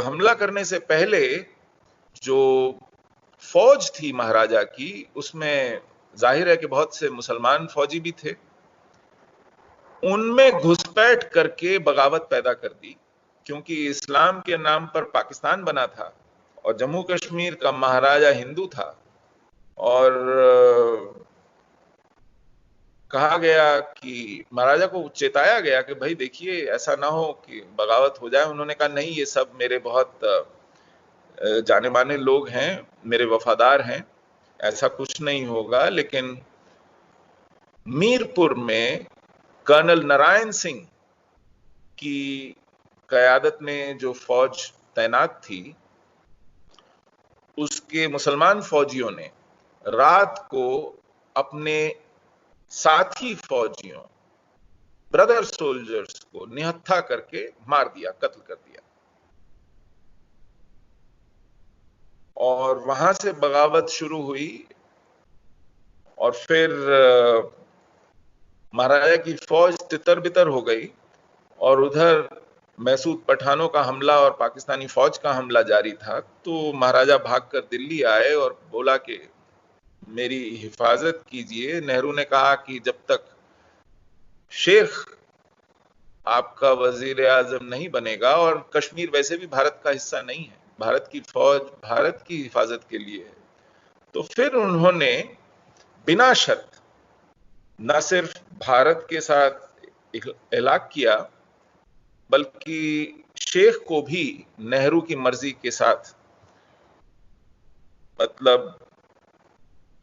हमला करने से पहले जो फौज थी महाराजा की, उसमें जाहिर है कि बहुत से मुसलमान फौजी भी थे, उनमें घुसपैठ करके बगावत पैदा कर दी, क्योंकि इस्लाम के नाम पर पाकिस्तान बना था और जम्मू कश्मीर का महाराजा हिंदू था। और कहा गया कि महाराजा को चेताया गया कि भाई देखिए ऐसा ना हो कि बगावत हो जाए। उन्होंने कहा नहीं, ये सब मेरे बहुत जाने माने लोग हैं, मेरे वफादार हैं, ऐसा कुछ नहीं होगा। लेकिन मीरपुर में कर्नल नारायण सिंह की क़यादत में जो फौज तैनात थी, उसके मुसलमान फौजियों ने रात को अपने साथी फौजियों, ब्रदर सोल्जर्स को निहत्था करके मार दिया, कत्ल कर दिया। और वहां से बगावत शुरू हुई, और फिर महाराजा की फौज तितर बितर हो गई, और उधर मैसूद पठानों का हमला और पाकिस्तानी फौज का हमला जारी था। तो महाराजा भागकर दिल्ली आए और बोला कि मेरी हिफाजत कीजिए। नेहरू ने कहा कि जब तक शेख आपका वजीर आजम नहीं बनेगा, और कश्मीर वैसे भी भारत का हिस्सा नहीं है, भारत की फौज भारत की हिफाजत के लिए है। तो फिर उन्होंने बिना शर्त न सिर्फ भारत के साथ इलाक किया, बल्कि शेख को भी नेहरू की मर्जी के साथ, मतलब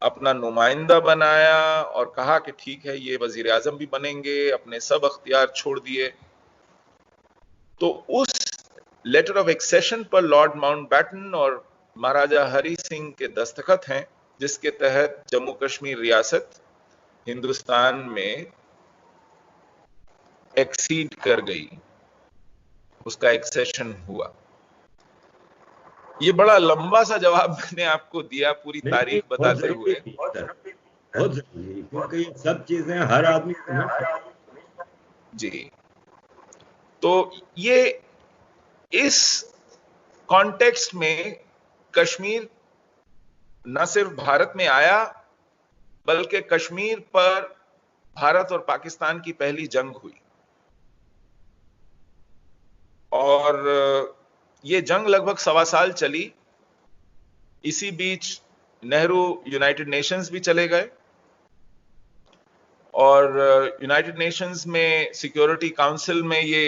अपना नुमाइंदा बनाया, और कहा कि ठीक है ये वजीर आजम भी बनेंगे, अपने सब अख्तियार छोड़ दिए। तो उस लेटर ऑफ एक्सेशन पर लॉर्ड माउंटबैटन और महाराजा हरि सिंह के दस्तखत हैं, जिसके तहत जम्मू कश्मीर रियासत हिंदुस्तान में एक्सीड कर गई, उसका एक्सेशन हुआ। ये बड़ा लंबा सा जवाब मैंने आपको दिया, पूरी तारीख बताते हुए। बहुत जरूरी, क्योंकि ये सब चीजें हर आदमी जी। तो ये इस कॉन्टेक्स्ट में कश्मीर न सिर्फ भारत में आया, बल्कि कश्मीर पर भारत और पाकिस्तान की पहली जंग हुई। और ये जंग लगभग 1.25 साल चली। इसी बीच नेहरू यूनाइटेड नेशंस भी चले गए, और यूनाइटेड नेशंस में सिक्योरिटी काउंसिल में ये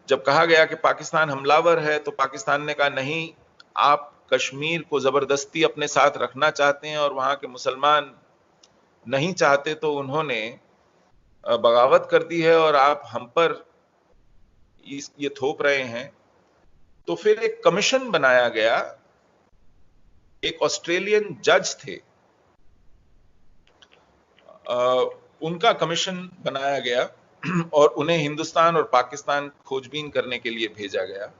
जब कहा गया कि पाकिस्तान हमलावर है, तो पाकिस्तान ने कहा नहीं, आप कश्मीर को जबरदस्ती अपने साथ रखना चाहते हैं और वहां के मुसलमान नहीं चाहते, तो उन्होंने बगावत कर दी है और आप हम पर ये थोप रहे हैं। तो फिर एक कमीशन बनाया गया, एक ऑस्ट्रेलियन जज थे, उनका कमीशन बनाया गया, और उन्हें हिंदुस्तान और पाकिस्तान खोजबीन करने के लिए भेजा गया।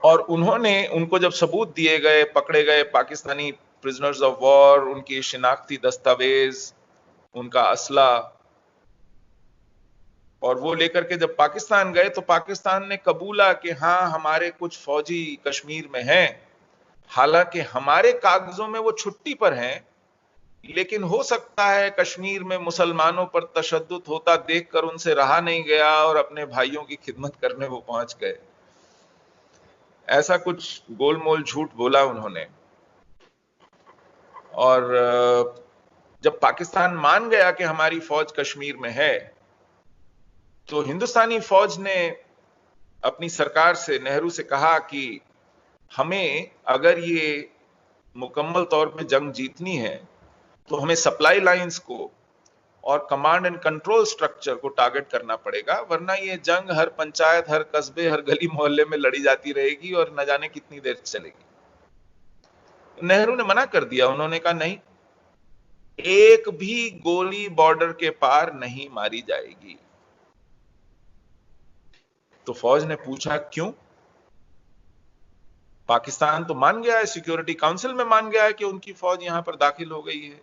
और उनको जब सबूत दिए गए, पकड़े गए पाकिस्तानी प्रिजनर्स ऑफ वॉर, उनकी शिनाख्ती दस्तावेज, उनका असला, और वो लेकर के जब पाकिस्तान गए, तो पाकिस्तान ने कबूला कि हाँ हमारे कुछ फौजी कश्मीर में हैं, हालांकि हमारे कागजों में वो छुट्टी पर हैं, लेकिन हो सकता है कश्मीर में मुसलमानों पर तशद्दुद होता देखकर उनसे रहा नहीं गया और अपने भाइयों की खिदमत करने वो पहुंच गए। ऐसा कुछ गोलमोल झूठ बोला उन्होंने। और जब पाकिस्तान मान गया कि हमारी फौज कश्मीर में है, तो हिंदुस्तानी फौज ने अपनी सरकार से, नेहरू से कहा कि हमें अगर ये मुकम्मल तौर पे जंग जीतनी है तो हमें सप्लाई लाइंस को और कमांड एंड कंट्रोल स्ट्रक्चर को टारगेट करना पड़ेगा, वरना ये जंग हर पंचायत, हर कस्बे, हर गली मोहल्ले में लड़ी जाती रहेगी और न जाने कितनी देर चलेगी। नेहरू ने मना कर दिया। उन्होंने कहा नहीं, एक भी गोली बॉर्डर के पार नहीं मारी जाएगी। तो फौज ने पूछा क्यों? पाकिस्तान तो मान गया है, सिक्योरिटी काउंसिल में मान गया है कि उनकी फौज यहां पर दाखिल हो गई है।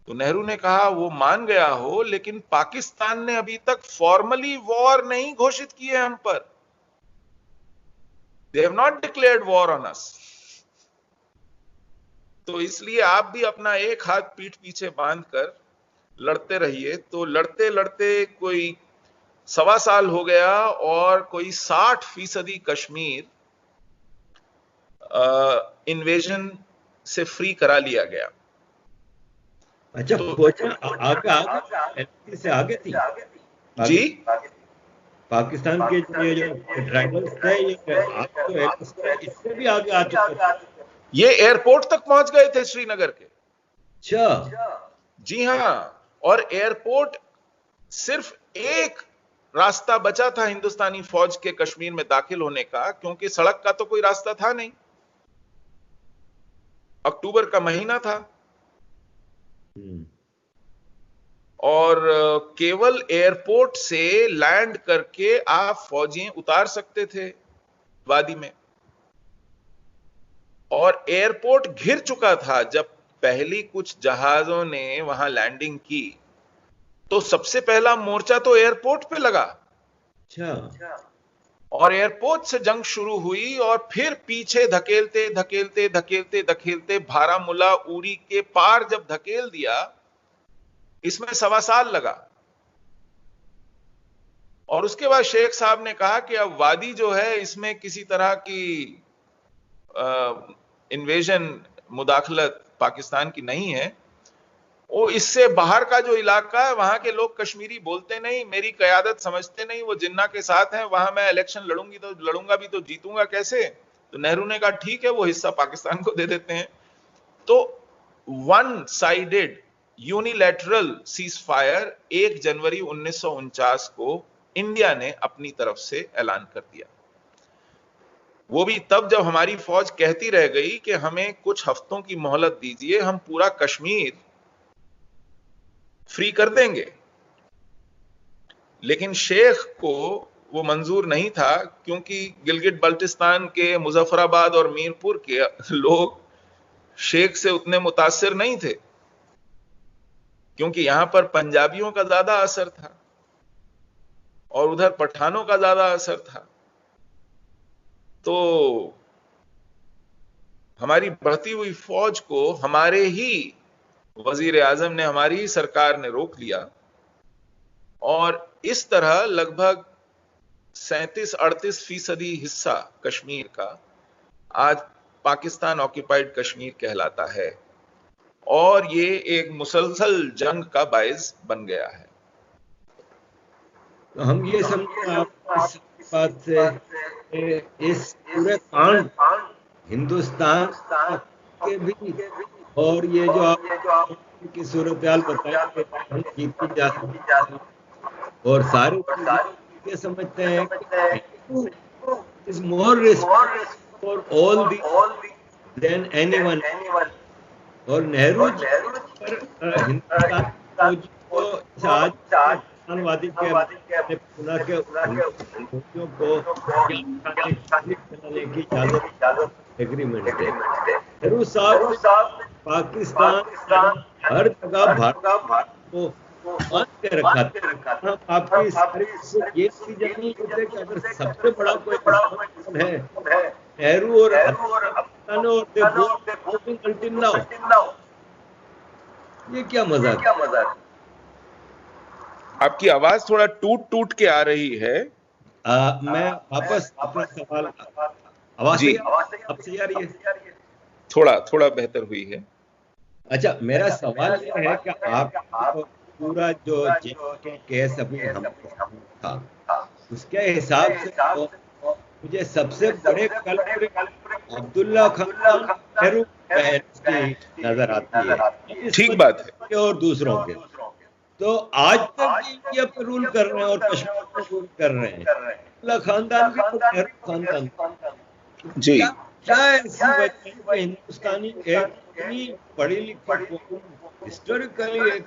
तो नेहरू ने कहा वो मान गया हो, लेकिन पाकिस्तान ने अभी तक फॉर्मली वॉर नहीं घोषित की है हम पर। They have not declared war on us. तो इसलिए आप भी अपना एक हाथ पीठ पीछे बांधकर लड़ते रहिए। तो लड़ते लड़ते कोई 1.25 साल हो गया और कोई 60% कश्मीर इन्वेजन से फ्री करा लिया गया। अच्छा, तो आगे से आगे थी जी, पाकिस्तान के जो ट्राइबल्स थे, ये इससे भी आगे आ चुके, ये एयरपोर्ट तक पहुंच गए थे श्रीनगर के। अच्छा, जी हां, और एयरपोर्ट सिर्फ एक रास्ता बचा था हिंदुस्तानी फौज के कश्मीर में दाखिल होने का, क्योंकि सड़क का तो कोई रास्ता था नहीं। अक्टूबर का महीना था और केवल एयरपोर्ट से लैंड करके आप फौजियां उतार सकते थे वादी में। और एयरपोर्ट घिर चुका था। जब पहली कुछ जहाजों ने वहां लैंडिंग की तो सबसे पहला मोर्चा तो एयरपोर्ट पे लगा। अच्छा, और एयरपोर्ट से जंग शुरू हुई और फिर पीछे धकेलते धकेलते धकेलते धकेलते बारामूला, उरी के पार जब धकेल दिया, इसमें 1.25 साल लगा। और उसके बाद शेख साहब ने कहा कि अब वादी जो है इसमें किसी तरह की इन्वेजन, मुदाखलत पाकिस्तान की नहीं है। वो इससे बाहर का जो इलाका है, वहां के लोग कश्मीरी बोलते नहीं, मेरी क़यादत समझते नहीं, वो जिन्ना के साथ हैं, वहां मैं इलेक्शन लड़ूंगा भी तो जीतूंगा कैसे? तो नेहरू ने कहा ठीक है, वो हिस्सा पाकिस्तान को दे देते हैं। तो one sided unilateral cease fire 1 जनवरी 1949 को इंडिया ने अपनी तरफ से ऐलान कर दिया। वो भी तब जब हमारी फौज कहती रह गई कि हमें कुछ हफ्तों की मोहलत दीजिए, हम पूरा कश्मीर फ्री कर देंगे। लेकिन शेख को वो मंजूर नहीं था, क्योंकि गिलगित बल्टिस्तान के मुजफ्फराबाद और मीरपुर के लोग शेख से उतने मुतासिर नहीं थे, क्योंकि यहां पर पंजाबियों का ज्यादा असर था और उधर पठानों का ज्यादा असर था। तो हमारी बढ़ती हुई फौज को हमारे ही वजीर आजम ने, हमारी ही सरकार ने रोक लिया। और इस तरह लगभग 37-38% हिस्सा कश्मीर का आज पाकिस्तान ऑक्यूपाइड कश्मीर कहलाता है और ये एक मुसलसल जंग का बायस बन गया है। तो हम ये समझते हैं आप इस बात से, इस पूरे कांड हिंदुस्तान के भी, और ये जो आप की सूरत हाल बताई हम जीती जा सकती, और सारे ये समझते हैं कि is more risk for all than anyone. और नेहरू जी पर हिंदुस्तान फौजी को आज वादी के पुनः के फौजियों को चलाने की इजाजत एग्रीमेंट है। नेहरू साहब पाकिस्तान हर जगह भारत को बांध के रखा था। आपकी सारी ये चीजें नहीं होते कि अगर सबसे बड़ा कोई है नेहरू और ये क्या मजाक? आपकी आवाज थोड़ा टूट टूट के आ रही है। मैं वापस अपना सवाल, आवाज जी, सही अब सही आ रही है? थोड़ा थोड़ा बेहतर हुई है। अच्छा, मेरा सवाल ये है कि आप पूरा जो के केस अभी हम था, उसके हिसाब से तो मुझे सबसे बड़े कल्प्रिट अब्दुल्ला खान, नेहरू की नजर आती है, इस ठीक बात वजह है। से और दूसरों के। तो आज तक भी इंडिया पर रूल कर रहे हैं और कश्मीर पर रूल कर रहे हैं अब्दुल्ला खानदान भी और नेहरू खानदान। तो जी, क्या क्या ऐसी वजह है कि हिंदुस्तानी एक इतनी पढ़ी लिखी कौम, हिस्टोरिकली एक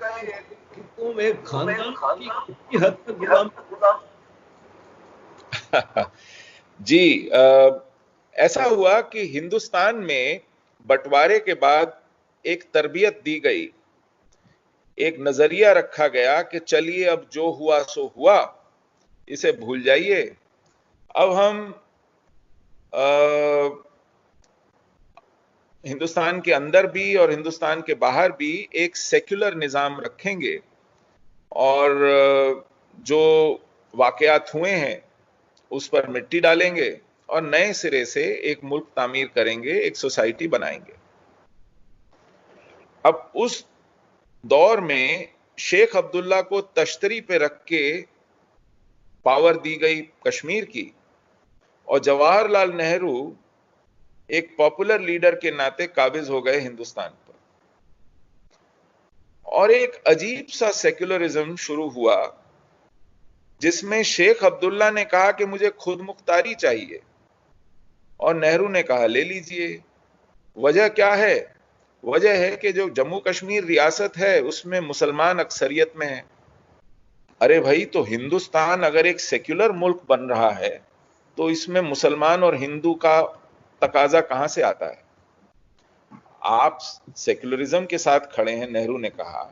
कौम, एक खानदान की इतनी हद तक गुलाम? जी। ऐसा हुआ कि हिंदुस्तान में बंटवारे के बाद एक तरबियत दी गई, एक नजरिया रखा गया कि चलिए अब जो हुआ सो हुआ, इसे भूल जाइए। अब हम हिंदुस्तान के अंदर भी और हिंदुस्तान के बाहर भी एक सेक्युलर निजाम रखेंगे और जो वाकयात हुए हैं उस पर मिट्टी डालेंगे और नए सिरे से एक मुल्क तामीर करेंगे, एक सोसाइटी बनाएंगे। अब उस दौर में शेख अब्दुल्ला को तश्तरी पे रख के पावर दी गई कश्मीर की, और जवाहरलाल नेहरू एक पॉपुलर लीडर के नाते काबिज हो गए हिंदुस्तान पर। और एक अजीब सा सेक्युलरिज्म शुरू हुआ जिसमें शेख अब्दुल्ला ने कहा कि मुझे खुद मुख्तारी चाहिए और नेहरू ने कहा ले लीजिए। वजह क्या है? वजह है कि जो जम्मू कश्मीर रियासत है उसमें मुसलमान अक्सरियत में है। अरे भाई, तो हिंदुस्तान अगर एक सेक्युलर मुल्क बन रहा है तो इसमें मुसलमान और हिंदू का तकाजा कहां से आता है? आप सेक्युलरिज्म के साथ खड़े हैं, नेहरू ने कहा,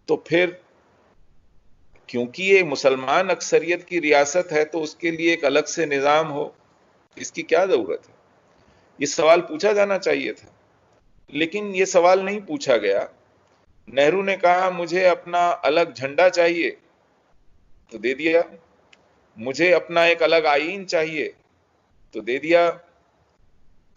तो फिर क्योंकि ये मुसलमान अक्सरियत की रियासत है तो उसके लिए एक अलग से निजाम हो, इसकी क्या जरूरत है? ये सवाल पूछा जाना चाहिए था, लेकिन ये सवाल नहीं पूछा गया। नेहरू ने कहा मुझे अपना अलग झंडा चाहिए, तो दे दिया। मुझे अपना एक अलग आईन चाहिए, तो दे दिया।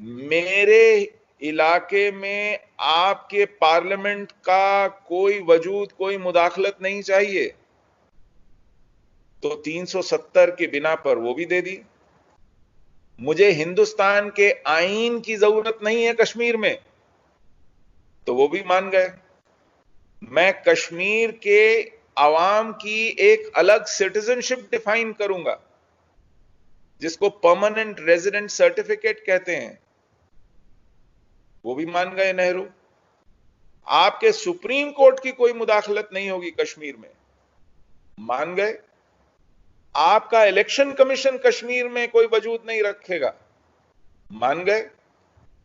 मेरे इलाके में आपके पार्लियामेंट का कोई वजूद, कोई मुदाखलत नहीं चाहिए, तो 370 के बिना पर वो भी दे दी। मुझे हिंदुस्तान के आईन की जरूरत नहीं है कश्मीर में, तो वो भी मान गए। मैं कश्मीर के आवाम की एक अलग सिटीजनशिप डिफाइन करूंगा जिसको परमानेंट रेजिडेंट सर्टिफिकेट कहते हैं, वो भी मान गए नेहरू। आपके सुप्रीम कोर्ट की कोई मुदाखलत नहीं होगी कश्मीर में, मान गए। आपका इलेक्शन कमीशन कश्मीर में कोई वजूद नहीं रखेगा, मान गए।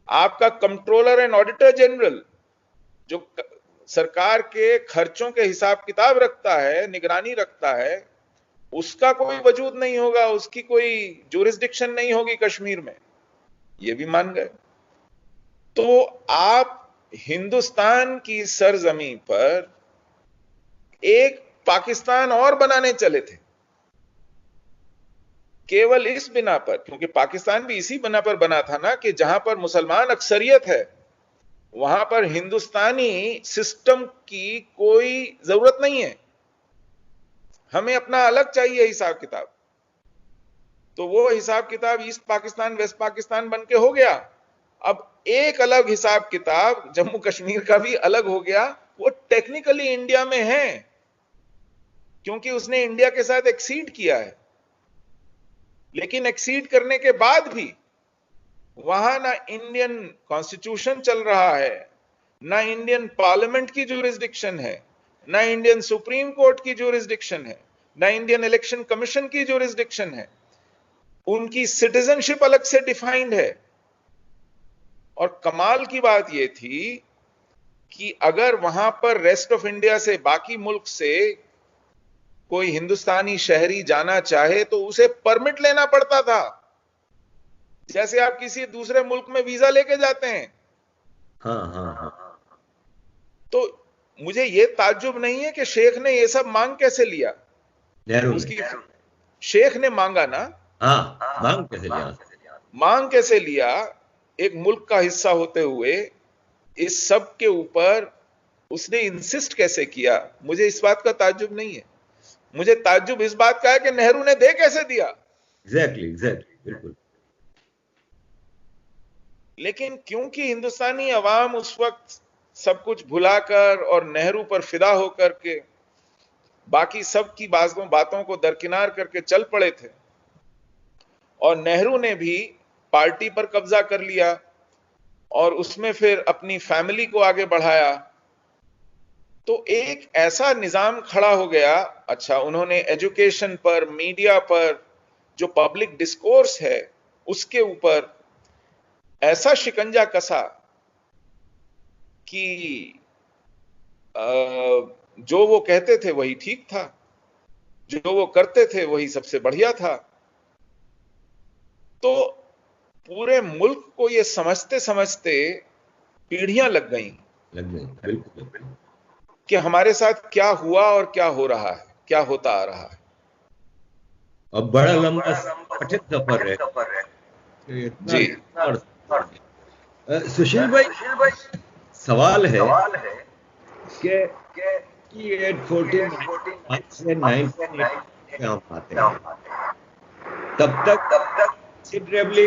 आपका कंट्रोलर एंड ऑडिटर जनरल जो सरकार के खर्चों के हिसाब किताब रखता है, निगरानी रखता है, उसका कोई वजूद नहीं होगा, उसकी कोई जुरिस्डिक्शन नहीं होगी कश्मीर में, ये भी मान गए। तो आप हिंदुस्तान की सरजमी पर एक पाकिस्तान और बनाने चले थे, केवल इस बिना पर, क्योंकि पाकिस्तान भी इसी बिना पर बना था ना कि जहां पर मुसलमान अक्सरियत है वहां पर हिंदुस्तानी सिस्टम की कोई जरूरत नहीं है, हमें अपना अलग चाहिए हिसाब किताब। तो वो हिसाब किताब ईस्ट पाकिस्तान वेस्ट पाकिस्तान बन के हो गया। अब एक अलग हिसाब किताब जम्मू कश्मीर का भी अलग हो गया। वो टेक्निकली इंडिया में है क्योंकि उसने इंडिया के साथ एक्सीड किया है, लेकिन एक्सीड करने के बाद भी वहां ना इंडियन कॉन्स्टिट्यूशन चल रहा है, ना इंडियन पार्लियामेंट की जुरिस्डिक्शन है, ना इंडियन सुप्रीम कोर्ट की जुरिस्डिक्शन है, ना इंडियन इलेक्शन कमीशन की जुरिस्डिक्शन है। उनकी सिटीजनशिप अलग से डिफाइंड है। और कमाल की बात यह थी कि अगर वहां पर रेस्ट ऑफ इंडिया से, बाकी मुल्क से कोई हिंदुस्तानी शहरी जाना चाहे तो उसे परमिट लेना पड़ता था, जैसे आप किसी दूसरे मुल्क में वीजा लेके जाते हैं। हाँ हाँ हाँ। तो मुझे ये ताज्जुब नहीं है कि शेख ने ये सब मांग कैसे लिया। नेहरू ने। उसकी शेख ने मांगा ना। हाँ, मांग कैसे लिया? मांग कैसे लिया, एक मुल्क का हिस्सा होते हुए इस सब के ऊपर उसने इंसिस्ट कैसे किया, मुझे इस बात का ताज्जुब नहीं है। मुझे ताज्जुब इस बात का है कि नेहरू ने दे कैसे दिया। एग्जैक्टली, बिल्कुल। लेकिन क्योंकि हिंदुस्तानी अवाम उस वक्त सब कुछ भुलाकर और नेहरू पर फिदा होकर के बाकी सब की बातों को दरकिनार करके चल पड़े थे, और नेहरू ने भी पार्टी पर कब्जा कर लिया और उसमें फिर अपनी फैमिली को आगे बढ़ाया, तो एक ऐसा निजाम खड़ा हो गया। अच्छा, उन्होंने एजुकेशन पर, मीडिया पर, जो पब्लिक डिस्कोर्स है उसके ऊपर ऐसा शिकंजा कसा कि जो वो कहते थे वही ठीक था, जो वो करते थे वही सबसे बढ़िया था। तो पूरे मुल्क को ये समझते समझते पीढ़ियां लग गई बिल्कुल। कि हमारे साथ क्या हुआ और क्या हो रहा है, क्या होता आ रहा है। अब बड़ा लंबा कठिन सफर है जी। सुशील भाई, सवाल है कि 14 से 1980 हम आते हैं, तब तक considerably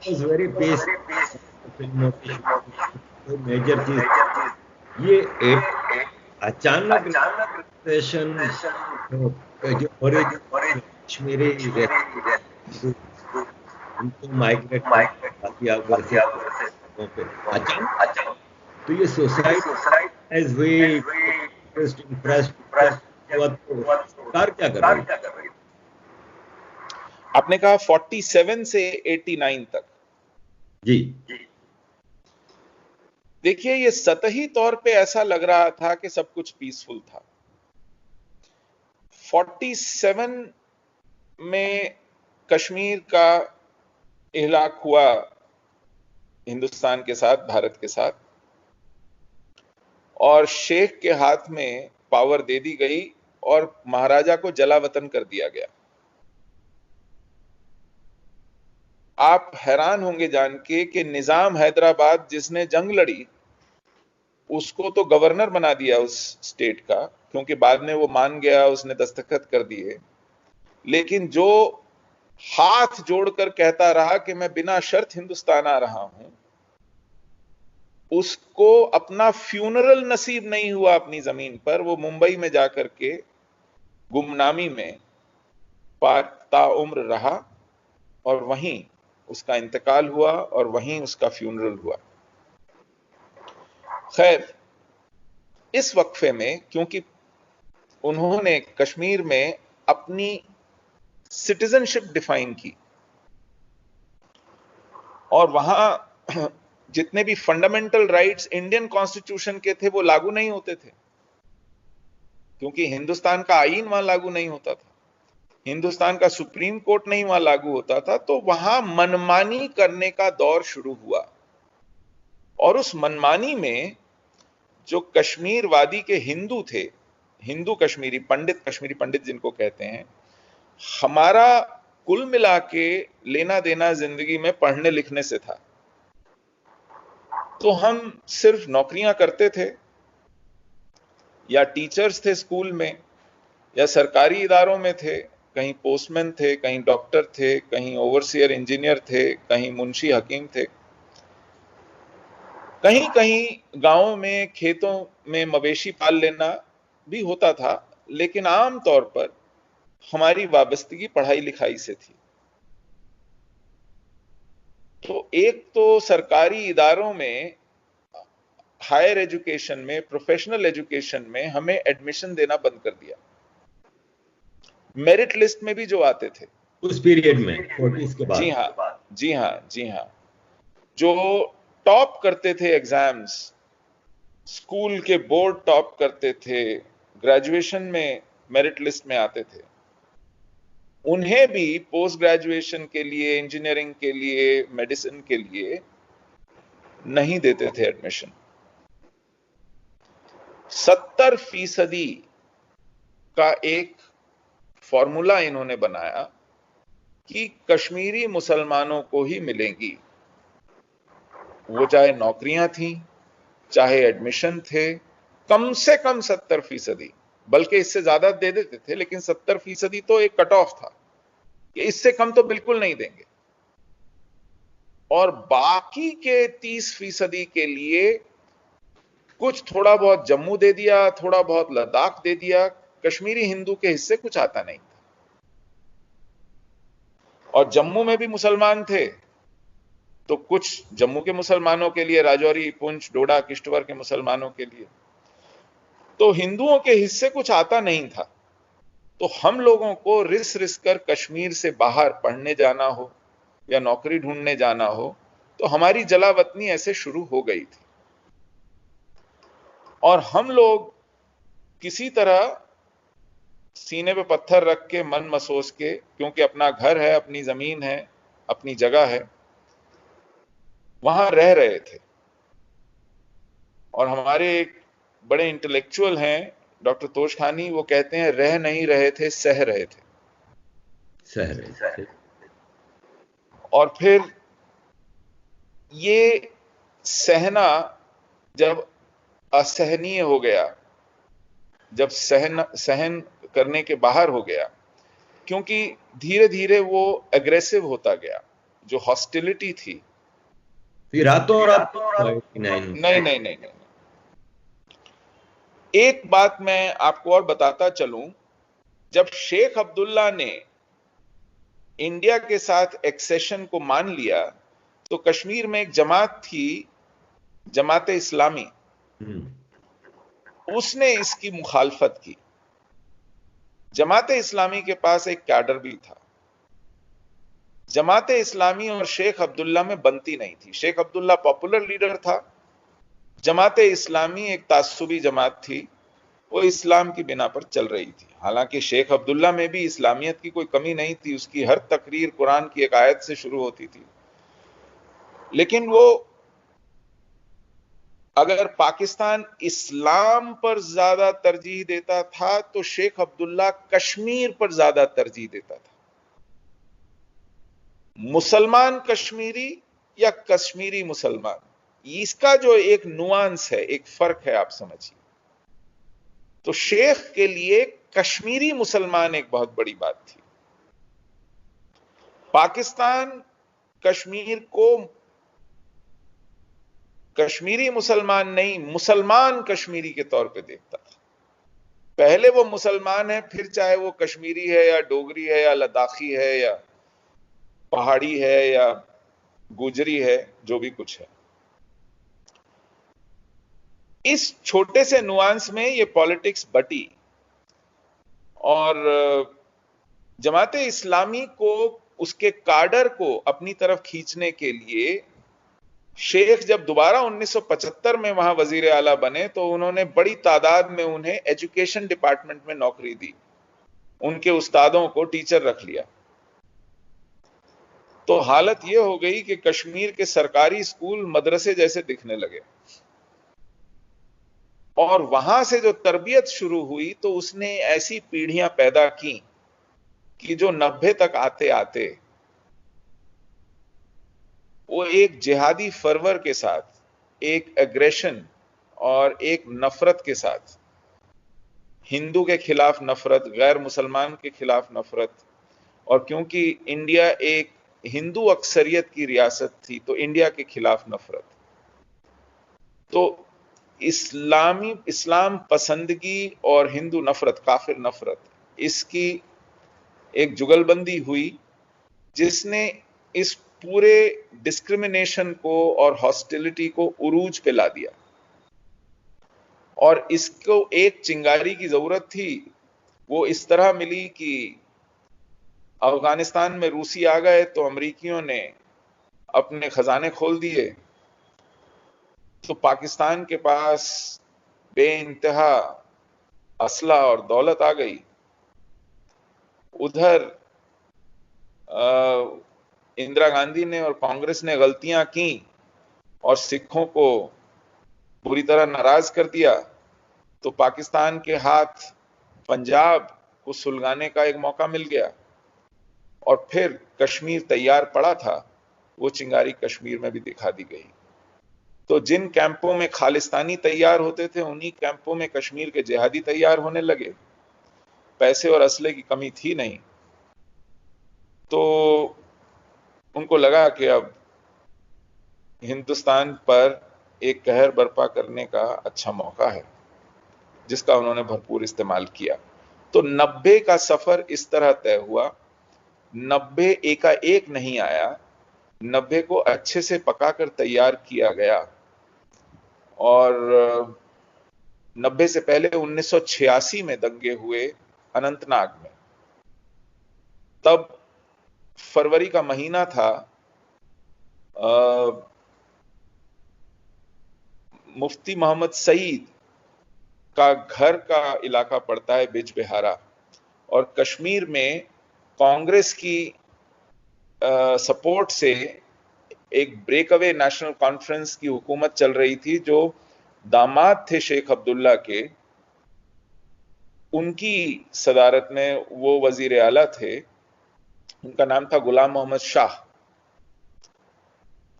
was very basic फिल्मों की कोई मेजर चीज। ये एक अचानक सेशन जो ओरिजिन कश्मीरी उनको माइग्रेट किया पे अचानक, तो ये सोसाइटी एज वे इंफ्रास्ट्रक्चर हुआ, तो सरकार क्या कर रही है? आपने कहा 47 से 89 तक। जी। देखिए, ये सतही तौर पे ऐसा लग रहा था कि सब कुछ पीसफुल था। 47 में कश्मीर का इहलाक हुआ हिंदुस्तान के साथ, भारत के साथ, और शेख के हाथ में पावर दे दी गई और महाराजा को जलावतन कर दिया गया। आप हैरान होंगे जान के कि निजाम हैदराबाद जिसने जंग लड़ी उसको तो गवर्नर बना दिया उस स्टेट का, क्योंकि बाद में वो मान गया, उसने दस्तखत कर दिए। लेकिन जो हाथ जोड़कर कहता रहा कि मैं बिना शर्त हिंदुस्तान आ रहा हूं, उसको अपना फ्यूनरल नसीब नहीं हुआ अपनी जमीन पर। वो मुंबई में जाकर के गुमनामी में ताउम्र रहा और वहीं उसका इंतकाल हुआ और वहीं उसका फ्यूनरल हुआ। खैर, इस वक्फे में क्योंकि उन्होंने कश्मीर में अपनी सिटीजनशिप डिफाइन की और वहां जितने भी फंडामेंटल राइट्स इंडियन कॉन्स्टिट्यूशन के थे वो लागू नहीं होते थे, क्योंकि हिंदुस्तान का आईन वहां लागू नहीं होता था, हिंदुस्तान का सुप्रीम कोर्ट नहीं वहां लागू होता था। तो वहां मनमानी करने का दौर शुरू हुआ, और उस मनमानी में जो कश्मीर वादी के हिंदू थे, हिंदू कश्मीरी पंडित जिनको कहते हैं, हमारा कुल मिला के लेना देना जिंदगी में पढ़ने लिखने से था। तो हम सिर्फ नौकरियां करते थे, या टीचर्स थे स्कूल में, या सरकारी इदारों में थे, कहीं पोस्टमैन थे, कहीं डॉक्टर थे, कहीं ओवरसियर इंजीनियर थे, कहीं मुंशी हकीम थे, कहीं कहीं गांवों में खेतों में मवेशी पाल लेना भी होता था। लेकिन आम तौर पर हमारी वाबस्तगी पढ़ाई लिखाई से थी। तो एक तो सरकारी इदारों में, हायर एजुकेशन में, प्रोफेशनल एजुकेशन में हमें एडमिशन देना बंद कर दिया। मेरिट लिस्ट में भी जो आते थे उस पीरियड में 40s के बाद, जी हाँ, जी हाँ, जी हाँ, जो टॉप करते थे एग्जाम्स, स्कूल के बोर्ड टॉप करते थे, ग्रेजुएशन में मेरिट लिस्ट में आते थे, उन्हें भी पोस्ट ग्रेजुएशन के लिए, इंजीनियरिंग के लिए, मेडिसिन के लिए नहीं देते थे एडमिशन। 70% का एक फॉर्मूला इन्होंने बनाया कि कश्मीरी मुसलमानों को ही मिलेंगी, वो चाहे नौकरियां थी, चाहे एडमिशन थे, कम से कम 70%, बल्कि इससे ज्यादा दे देते थे, लेकिन 70% तो एक कट ऑफ था कि इससे कम तो बिल्कुल नहीं देंगे। और बाकी के 30% के लिए कुछ थोड़ा बहुत जम्मू दे दिया, थोड़ा बहुत लद्दाख दे दिया, कश्मीरी हिंदू के हिस्से कुछ आता नहीं था। और जम्मू में भी मुसलमान थे, तो कुछ जम्मू के मुसलमानों के लिए, राजौरी, पुंछ, डोडा, किश्तवाड़ के मुसलमानों के लिए, तो हिंदुओं के हिस्से कुछ आता नहीं था। तो हम लोगों को रिस रिस कर कश्मीर से बाहर पढ़ने जाना हो या नौकरी ढूंढने जाना हो, तो हमारी जलावतनी ऐसे शुरू हो गई थी। और हम लोग किसी तरह सीने पे पत्थर रख के, मन मसोस के, क्योंकि अपना घर है, अपनी जमीन है, अपनी जगह है, वहां रह रहे थे। और हमारे एक बड़े इंटेलेक्चुअल हैं, डॉक्टर तोशखानी, वो कहते हैं रह नहीं रहे थे, सह रहे थे। सह रहे थे। और फिर ये सहना जब असहनीय हो गया, जब सहन करने के बाहर हो गया, क्योंकि धीरे धीरे वो एग्रेसिव होता गया, जो हॉस्टिलिटी थी। फिर रातों रात नहीं नहीं नहीं नहीं, एक बात मैं आपको और बताता चलूं, जब शेख अब्दुल्ला ने इंडिया के साथ एक्सेशन को मान लिया, तो कश्मीर में एक जमात थी, जमाते इस्लामी, उसने इसकी मुखालफत की। जमाते इस्लामी के पास एक कैडर भी था। जमाते इस्लामी और शेख अब्दुल्ला में बनती नहीं थी। शेख अब्दुल्ला पॉपुलर लीडर था, जमाते इस्लामी एक तासुबी जमात थी, वो इस्लाम की बिना पर चल रही थी। हालांकि शेख अब्दुल्ला में भी इस्लामियत की कोई कमी नहीं थी, उसकी हर तकरीर कुरान की एक आयत से शुरू होती थी। लेकिन वो, अगर पाकिस्तान इस्लाम पर ज्यादा तरजीह देता था, तो शेख अब्दुल्ला कश्मीर पर ज्यादा तरजीह देता था। मुसलमान कश्मीरी या कश्मीरी मुसलमान, इसका जो एक नुआंस है, एक फर्क है, आप समझिए। तो शेख के लिए कश्मीरी मुसलमान एक बहुत बड़ी बात थी। पाकिस्तान कश्मीर को कश्मीरी मुसलमान नहीं, मुसलमान कश्मीरी के तौर पे देखता था। पहले वो मुसलमान है, फिर चाहे वो कश्मीरी है या डोगरी है या लद्दाखी है या पहाड़ी है या गुजरी है, जो भी कुछ है। इस छोटे से नुआंस में ये पॉलिटिक्स बटी। और जमाते इस्लामी को, उसके काडर को अपनी तरफ खींचने के लिए शेख जब दोबारा 1975 में वहां वजीर आला बने, तो उन्होंने बड़ी तादाद में उन्हें एजुकेशन डिपार्टमेंट में नौकरी दी, उनके उस्तादों को टीचर रख लिया। तो हालत यह हो गई कि कश्मीर के सरकारी स्कूल मदरसे जैसे दिखने लगे। और वहां से जो तरबियत शुरू हुई, तो उसने ऐसी पीढ़ियां पैदा की कि जो 90 तक आते आते वो एक जिहादी फर्वर के साथ, एक एग्रेशन और एक नफरत के साथ, हिंदू के खिलाफ नफरत, गैर मुसलमान के खिलाफ नफरत, और क्योंकि इंडिया एक हिंदू अक्सरियत की रियासत थी, तो इंडिया के खिलाफ नफरत। तो इस्लाम पसंदगी और हिंदू नफरत, काफिर नफरत, इसकी एक जुगलबंदी हुई, जिसने इस पूरे डिस्क्रिमिनेशन को और हॉस्टिलिटी को उरूज पे ला दिया। और इसको एक चिंगारी की जरूरत थी। वो इस तरह मिली कि अफगानिस्तान में रूसी आ गए, तो अमेरिकियों ने अपने खजाने खोल दिए, तो पाकिस्तान के पास बेइंतहा असला और दौलत आ गई। उधर इंदिरा गांधी ने और कांग्रेस ने गलतियां की और सिखों को पूरी तरह नाराज कर दिया, तो पाकिस्तान के हाथ पंजाब को सुलगाने का एक मौका मिल गया, और फिर कश्मीर तैयार पड़ा था, वो चिंगारी कश्मीर में भी दिखा दी गई। तो जिन कैंपों में खालिस्तानी तैयार होते थे, उन्हीं कैंपों में कश्मीर के जिहादी तैयार होने लगे। पैसे और असले की कमी थी नहीं, तो उनको लगा कि अब हिंदुस्तान पर एक कहर बर्पा करने का अच्छा मौका है, जिसका उन्होंने भरपूर इस्तेमाल किया। तो 90 का सफर इस तरह तय हुआ। 90 एकाएक नहीं आया, 90 को अच्छे से पकाकर तैयार किया गया। और 90 से पहले 1986 में दंगे हुए अनंतनाग में। तब फरवरी का महीना था, मुफ्ती मोहम्मद सईद का घर का इलाका पड़ता है बिजबिहारा, और कश्मीर में कांग्रेस की सपोर्ट से एक ब्रेकअवे नेशनल कॉन्फ्रेंस की हुकूमत चल रही थी, जो दामाद थे शेख अब्दुल्ला के, उनकी सदारत में वो वजीर आला थे। उनका नाम था गुलाम मोहम्मद शाह।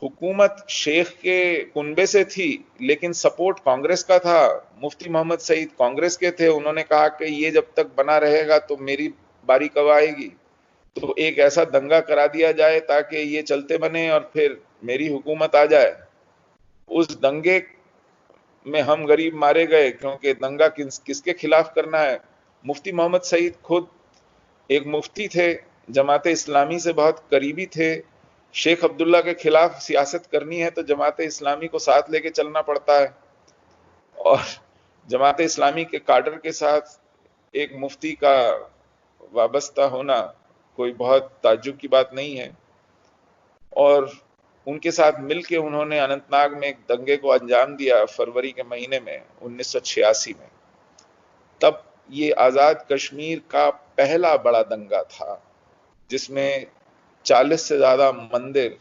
हुकूमत शेख के कुनबे से थी, लेकिन सपोर्ट कांग्रेस का था। मुफ्ती मोहम्मद सईद कांग्रेस के थे। उन्होंने कहा कि ये जब तक बना रहेगा तो मेरी बारी कब आएगी, तो एक ऐसा दंगा करा दिया जाए ताकि ये चलते बने और फिर मेरी हुकूमत आ जाए। उस दंगे में हम गरीब मारे गए, क्योंकि दंगा किसके खिलाफ करना है। मुफ्ती मोहम्मद सईद खुद एक मुफ्ती थे, जमाते इस्लामी से बहुत करीबी थे। शेख अब्दुल्ला के खिलाफ सियासत करनी है तो जमाते इस्लामी को साथ लेके चलना पड़ता है, और जमाते इस्लामी के काडर के साथ एक मुफ्ती का वाबस्ता होना कोई बहुत ताज्जुब की बात नहीं है। और उनके साथ मिलके उन्होंने अनंतनाग में एक दंगे को अंजाम दिया फरवरी के महीने में 1986 में। तब ये आजाद कश्मीर का पहला बड़ा दंगा था, जिसमें 40 से ज्यादा मंदिर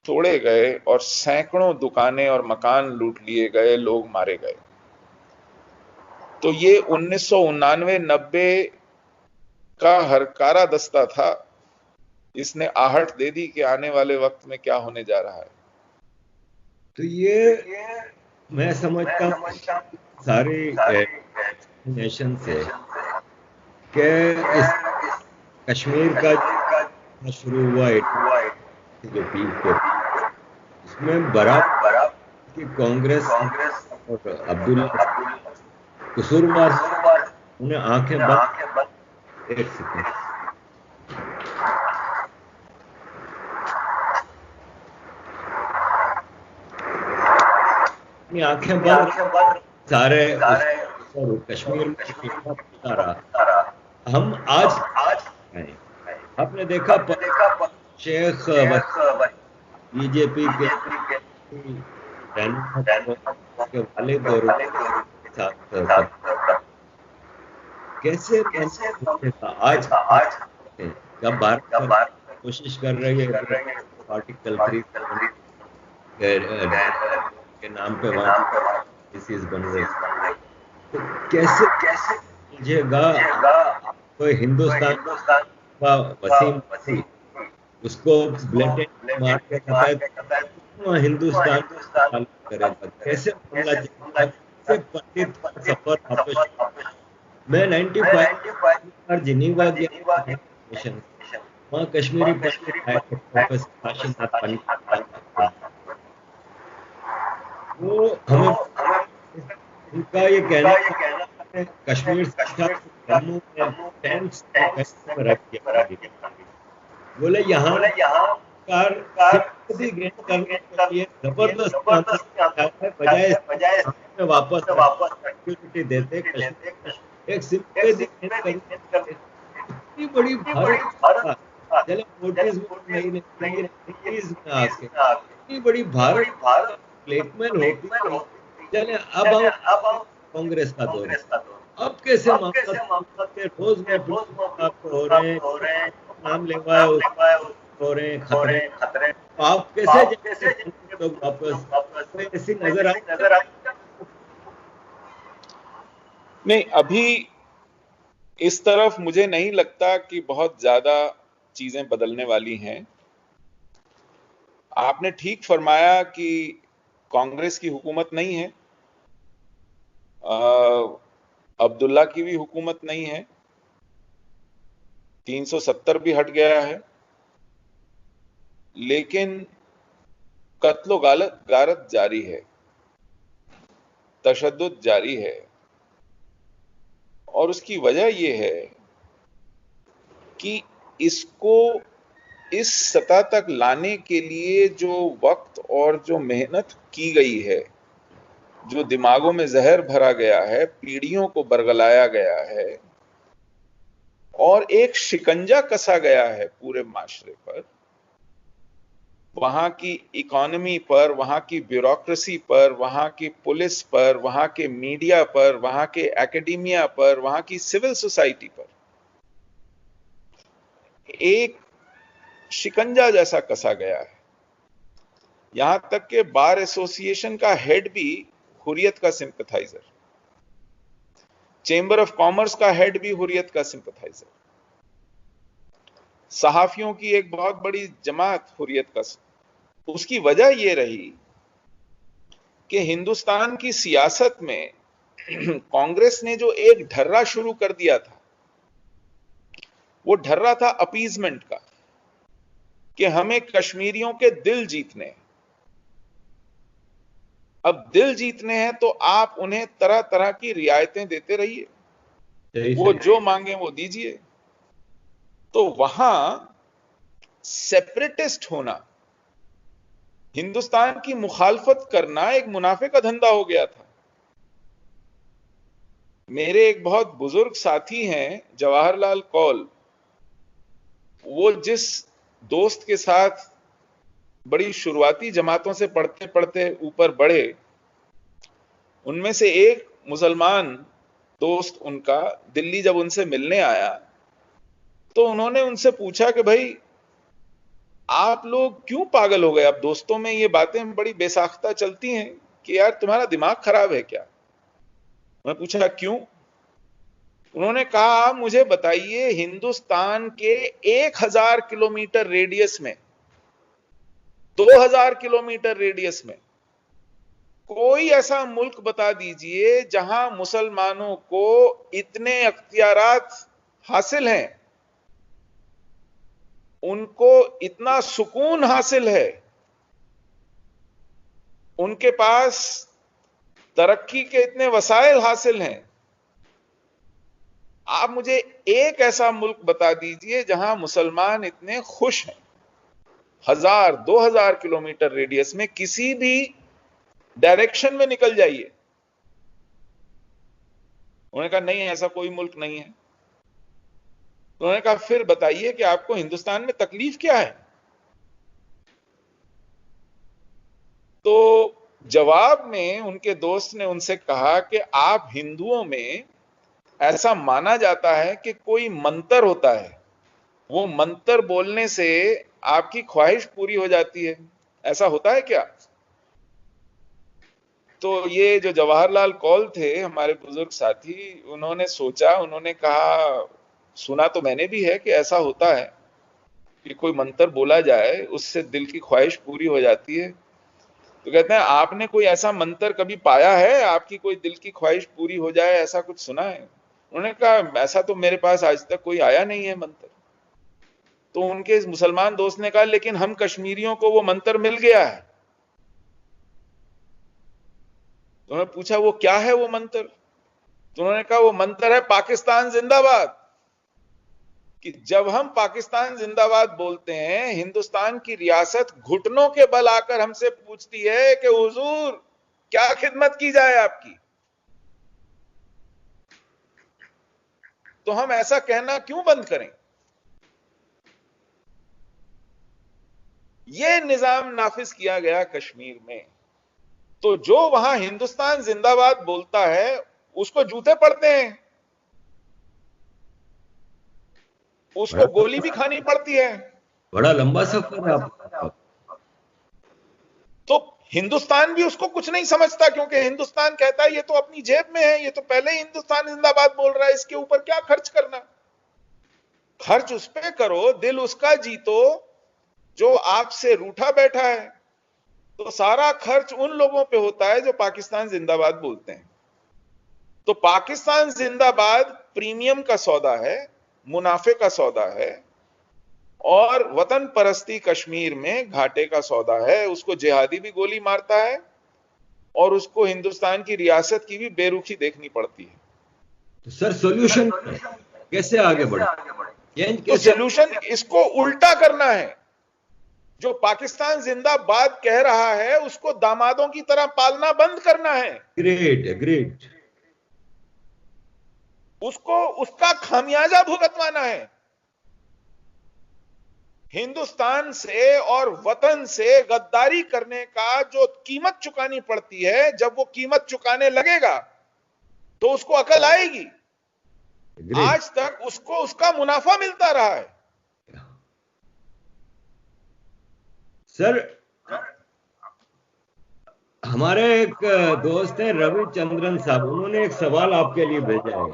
तोड़े गए और सैकड़ों दुकानें और मकान लूट लिए गए, लोग मारे गए। तो ये 1999-90 का हरकारा दस्ता था। इसने आहट दे दी कि आने वाले वक्त में क्या होने जा रहा है। तो ये मैं समझता हूँ सारे नेशन से कि इस कश्मीर का शुरू हुआ जो पीक पे, इसमें बराबर की कांग्रेस और अब्दुल्ला कसूरवार, उन्हें आंखें बंद। एक सेकंड, आंखें बंद सारे कश्मीर में रहा। हम आज आपने देखा शेख बीजेपी के वालिद और साथ कैसे आज जब भारत कोशिश कर रही है आर्टिकल 3 के नाम पे वहां बन रहे, तो कैसे समझेगा कोई हिंदुस्तान का वसीम उसको ब्लेटेंट मार के कहता है हिंदुस्तान करेगा, कैसे पंडित सफर वापस। मैं 95 जिनीवा गया, वहाँ कश्मीरी पंडित वो हमें उनका ये कहना है कश्मीर जम्मू में रख दिया, बोले यहाँ करने के लिए जबरदस्त बजाय वापस सिक्योरिटी देते एक सिंपैथी इतनी बड़ी भारत चले नोटिस नहीं इतनी बड़ी भारत प्लेटमेंट होती। चले अब हम कांग्रेस का दौर, अब कैसे रोज में हो रहे हैं, नाम लेवाए हो रहे हैं खतरे, आप कैसे लोग वापस ऐसी नजर आई। नहीं, अभी इस तरफ मुझे नहीं लगता कि बहुत ज्यादा चीजें बदलने वाली हैं। आपने ठीक फरमाया कि कांग्रेस की हुकूमत नहीं है, अब्दुल्ला की भी हुकूमत नहीं है, 370 भी हट गया है, लेकिन कत्लो गारत जारी है, तशद्दुद जारी है। और उसकी वजह यह है कि इसको इस सतह तक लाने के लिए जो वक्त और जो मेहनत की गई है, जो दिमागों में जहर भरा गया है, पीढ़ियों को बरगलाया गया है और एक शिकंजा कसा गया है पूरे माशरे पर, वहां की इकोनॉमी पर, वहां की ब्यूरोक्रेसी पर, वहां की पुलिस पर, वहां के मीडिया पर, वहां के एकेडमिया पर, वहां की सिविल सोसाइटी पर एक शिकंजा जैसा कसा गया है। यहां तक कि बार एसोसिएशन का हेड भी हुर्रियत का सिंपथाइजर, चेंबर ऑफ कॉमर्स का हेड भी हुर्रियत का सिंपथाइजर, सहाफियों की एक बहुत बड़ी जमात हुर्रियत का। उसकी वजह यह रही कि हिंदुस्तान की सियासत में कांग्रेस ने जो एक ढर्रा शुरू कर दिया था, वो ढर्रा था अपीजमेंट का, कि हमें कश्मीरियों के दिल जीतने हैं। अब दिल जीतने हैं तो आप उन्हें तरह तरह की रियायतें देते रहिए, वो जो मांगे वो दीजिए। तो वहां सेपरेटिस्ट होना, हिंदुस्तान की मुखालफत करना एक मुनाफे का धंधा हो गया था। मेरे एक बहुत बुजुर्ग साथी हैं जवाहरलाल कौल, वो जिस दोस्त के साथ बड़ी शुरुआती जमातों से पढ़ते पढ़ते ऊपर बढ़े, उनमें से एक मुसलमान दोस्त उनका दिल्ली जब उनसे मिलने आया तो उन्होंने उनसे पूछा कि भाई आप लोग क्यों पागल हो गए? अब दोस्तों में ये बातें बड़ी बेसाख्ता चलती हैं कि यार तुम्हारा दिमाग खराब है क्या? मैं पूछा क्यों? उन्होंने कहा मुझे बताइए, हिंदुस्तान के 1000 किलोमीटर रेडियस में, 2000 किलोमीटर रेडियस में कोई ऐसा मुल्क बता दीजिए जहां मुसलमानों को इतने अख्तियारात हासिल हैं, उनको इतना सुकून हासिल है, उनके पास तरक्की के इतने वसाइल हासिल हैं। आप मुझे एक ऐसा मुल्क बता दीजिए जहां मुसलमान इतने खुश हैं। 1000-2000 किलोमीटर रेडियस में किसी भी डायरेक्शन में निकल जाइए। उन्होंने कहा नहीं, ऐसा कोई मुल्क नहीं है। उन्होंने कहा फिर बताइए कि आपको हिंदुस्तान में तकलीफ क्या है? तो जवाब में उनके दोस्त ने उनसे कहा कि आप हिंदुओं में ऐसा माना जाता है कि कोई मंत्र होता है, वो मंत्र बोलने से आपकी ख्वाहिश पूरी हो जाती है, ऐसा होता है क्या? तो ये जो जवाहरलाल कौल थे हमारे बुजुर्ग साथी, उन्होंने सोचा, उन्होंने कहा सुना तो मैंने भी है कि ऐसा होता है कि कोई मंत्र बोला जाए उससे दिल की ख्वाहिश पूरी हो जाती है। तो कहते हैं आपने कोई ऐसा मंत्र कभी पाया है, आपकी कोई दिल की ख्वाहिश पूरी हो जाए, ऐसा कुछ सुना है? उन्होंने कहा ऐसा तो मेरे पास आज तक कोई आया नहीं है मंत्र। तो उनके मुसलमान दोस्त ने कहा लेकिन हम कश्मीरियों को वो मंत्र मिल गया है। तो उन्होंने पूछा वो क्या है वो मंत्र? तो उन्होंने कहा वो मंत्र है पाकिस्तान जिंदाबाद। कि जब हम पाकिस्तान जिंदाबाद बोलते हैं, हिंदुस्तान की रियासत घुटनों के बल आकर हमसे पूछती है कि हुजूर क्या खिदमत की जाए आपकी। तो हम ऐसा कहना क्यों बंद करें? यह निजाम नाफिज किया गया कश्मीर में। तो जो वहां हिंदुस्तान जिंदाबाद बोलता है उसको जूते पड़ते हैं, उसको गोली भी खानी पड़ती है। बड़ा लंबा सफर है आपका। तो हिंदुस्तान भी उसको कुछ नहीं समझता, क्योंकि हिंदुस्तान कहता है ये तो अपनी जेब में है, ये तो पहले ही हिंदुस्तान जिंदाबाद बोल रहा है, इसके ऊपर क्या खर्च करना। खर्च उस पे करो, दिल उसका जीतो जो आपसे रूठा बैठा है। तो सारा खर्च उन लोगों पे होता है जो पाकिस्तान जिंदाबाद बोलते हैं। तो पाकिस्तान जिंदाबाद प्रीमियम का सौदा है, मुनाफे का सौदा है, और वतन परस्ती कश्मीर में घाटे का सौदा है। उसको जिहादी भी गोली मारता है और उसको हिंदुस्तान की रियासत की भी बेरुखी देखनी पड़ती है। तो सर सॉल्यूशन कैसे आगे बढ़े? तो सॉल्यूशन इसको उल्टा करना है। जो पाकिस्तान जिंदाबाद कह रहा है उसको दामादों की तरह पालना बंद करना है। Great great. उसको उसका खामियाजा भुगतवाना है। हिंदुस्तान से और वतन से गद्दारी करने का जो कीमत चुकानी पड़ती है, जब वो कीमत चुकाने लगेगा तो उसको अकल आएगी। आज तक उसको उसका मुनाफा मिलता रहा है। सर हमारे एक दोस्त हैं रविचंद्रन साहब, उन्होंने एक सवाल आपके लिए भेजा है,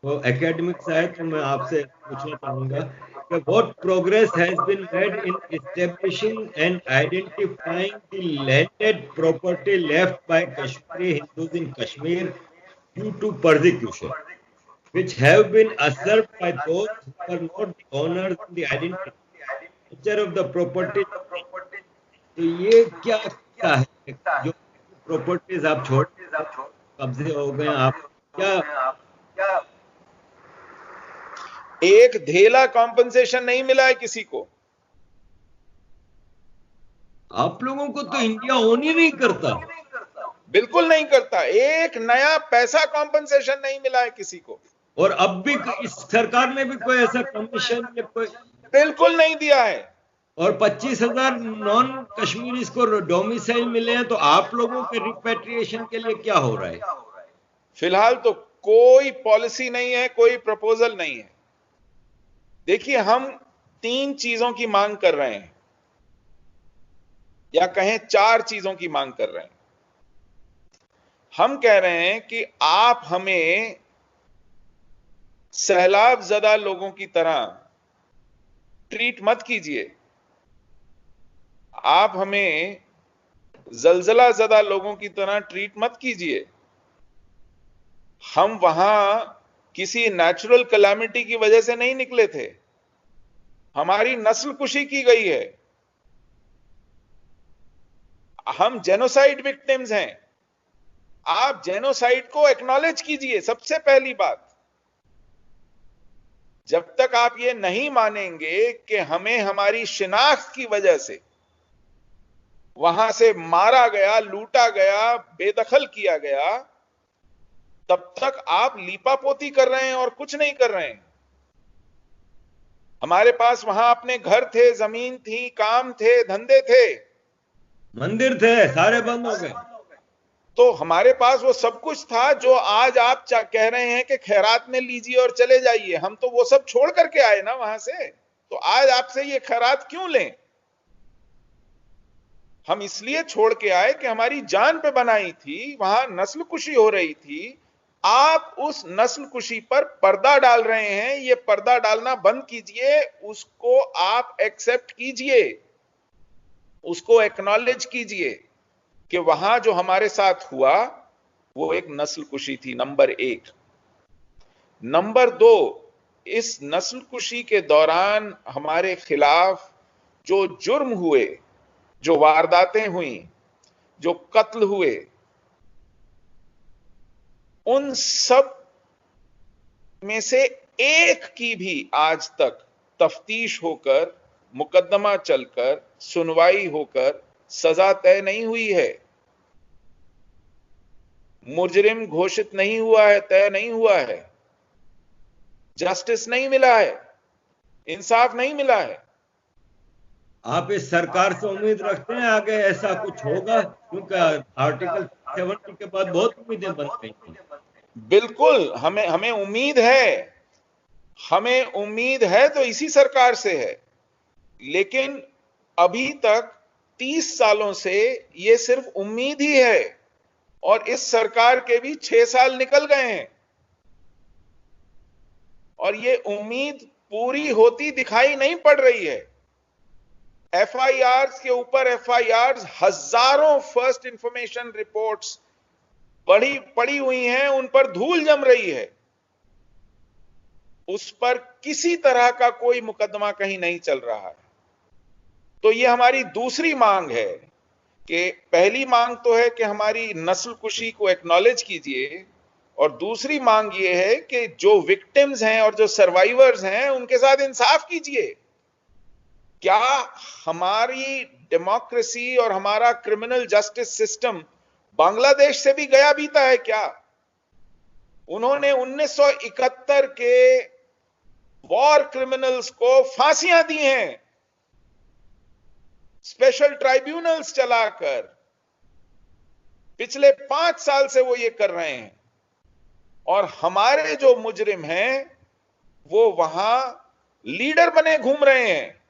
वो एकेडमिक से है, तो मैं आपसे पूछना चाहूंगा कि what progress has been made in establishing and identifying the landed property left by Kashmiri Hindus in Kashmir due to persecution which have been usurped by those who are not the owners and the identity of the property। तो ये क्या है, जो properties आप छोड़ कब्जे हो गए, आप क्या एक धेला कॉम्पनसेशन नहीं मिला है किसी को। आप लोगों को तो इंडिया ओन ही नहीं करता, बिल्कुल नहीं करता। एक नया पैसा कॉम्पनसेशन नहीं मिला है किसी को। और अब भी इस सरकार ने भी कोई ऐसा कमीशन या कोई बिल्कुल नहीं दिया है। और 25,000 नॉन कश्मीरीज को डोमिसाइल मिले हैं, तो आप लोगों के रिपेट्रिएशन के लिए क्या हो रहा है? फिलहाल तो कोई पॉलिसी नहीं है, कोई प्रपोजल नहीं है। देखिए, हम 3 चीजों की मांग कर रहे हैं, या कहें 4 चीजों की मांग कर रहे हैं। हम कह रहे हैं कि आप हमें सैलाब ज़दा लोगों की तरह ट्रीट मत कीजिए। आप हमें जलजला ज़दा लोगों की तरह ट्रीट मत कीजिए। हम वहां किसी नेचुरल कैलामिटी की वजह से नहीं निकले थे, हमारी नस्ल कुशी की गई है। हम जेनोसाइड विक्टिम्स हैं। आप जेनोसाइड को एक्नॉलेज कीजिए, सबसे पहली बात। जब तक आप ये नहीं मानेंगे कि हमें हमारी शिनाख्त की वजह से वहां से मारा गया, लूटा गया, बेदखल किया गया, तब तक आप लीपापोती कर रहे हैं और कुछ नहीं कर रहे हैं। हमारे पास वहां अपने घर थे, जमीन थी, काम थे, धंधे थे, मंदिर थे, सारे बंद हो गए। तो हमारे पास वो सब कुछ था जो आज आप कह रहे हैं कि खैरात में लीजिए और चले जाइए। हम तो वो सब छोड़ करके आए ना वहां से, तो आज आपसे ये खैरात क्यों लें? हम इसलिए छोड़ के आए कि हमारी जान पे बनाई थी, वहां नस्ल कुशी हो रही थी। आप उस नस्ल कुशी पर पर्दा डाल रहे हैं। ये पर्दा डालना बंद कीजिए, उसको आप एक्सेप्ट कीजिए, उसको एक्नॉलेज कीजिए कि वहां जो हमारे साथ हुआ वो एक नस्ल कुशी थी, नंबर 1। नंबर 2, इस नस्ल कुशी के दौरान हमारे खिलाफ जो जुर्म हुए, जो वारदातें हुई, जो कत्ल हुए, उन सब में से एक की भी आज तक तफ्तीश होकर, मुकदमा चलकर, सुनवाई होकर सजा तय नहीं हुई है। मुजरिम घोषित नहीं हुआ है, तय नहीं हुआ है, जस्टिस नहीं मिला है, इंसाफ नहीं मिला है। आप इस सरकार से उम्मीद रखते हैं आगे ऐसा कुछ होगा? क्योंकि आर्टिकल 70 के बाद बहुत उम्मीदें बन गई थी। बिल्कुल, हमें उम्मीद है, हमें उम्मीद है तो इसी सरकार से है। लेकिन अभी तक 30 सालों से ये सिर्फ उम्मीद ही है, और इस सरकार के भी 6 साल निकल गए हैं और ये उम्मीद पूरी होती दिखाई नहीं पड़ रही है। एफआईआर के ऊपर एफआईआर, हजारों फर्स्ट इंफॉर्मेशन रिपोर्ट्स पड़ी हुई हैं, उन पर धूल जम रही है, उस पर किसी तरह का कोई मुकदमा कहीं नहीं चल रहा है। तो ये हमारी दूसरी मांग है कि पहली मांग तो है कि हमारी नस्लकुशी को एक्नॉलेज कीजिए, और दूसरी मांग ये है कि जो विक्टिम्स हैं और जो सर्वाइवर्स हैं उनके साथ इंसाफ कीजिए। क्या हमारी डेमोक्रेसी और हमारा क्रिमिनल जस्टिस सिस्टम बांग्लादेश से भी गया बीता है क्या? उन्होंने 1971 के वॉर क्रिमिनल्स को फांसियां दी हैं, स्पेशल ट्राइब्यूनल्स चलाकर। पिछले 5 साल से वो ये कर रहे हैं, और हमारे जो मुजरिम हैं वो वहां लीडर बने घूम रहे हैं,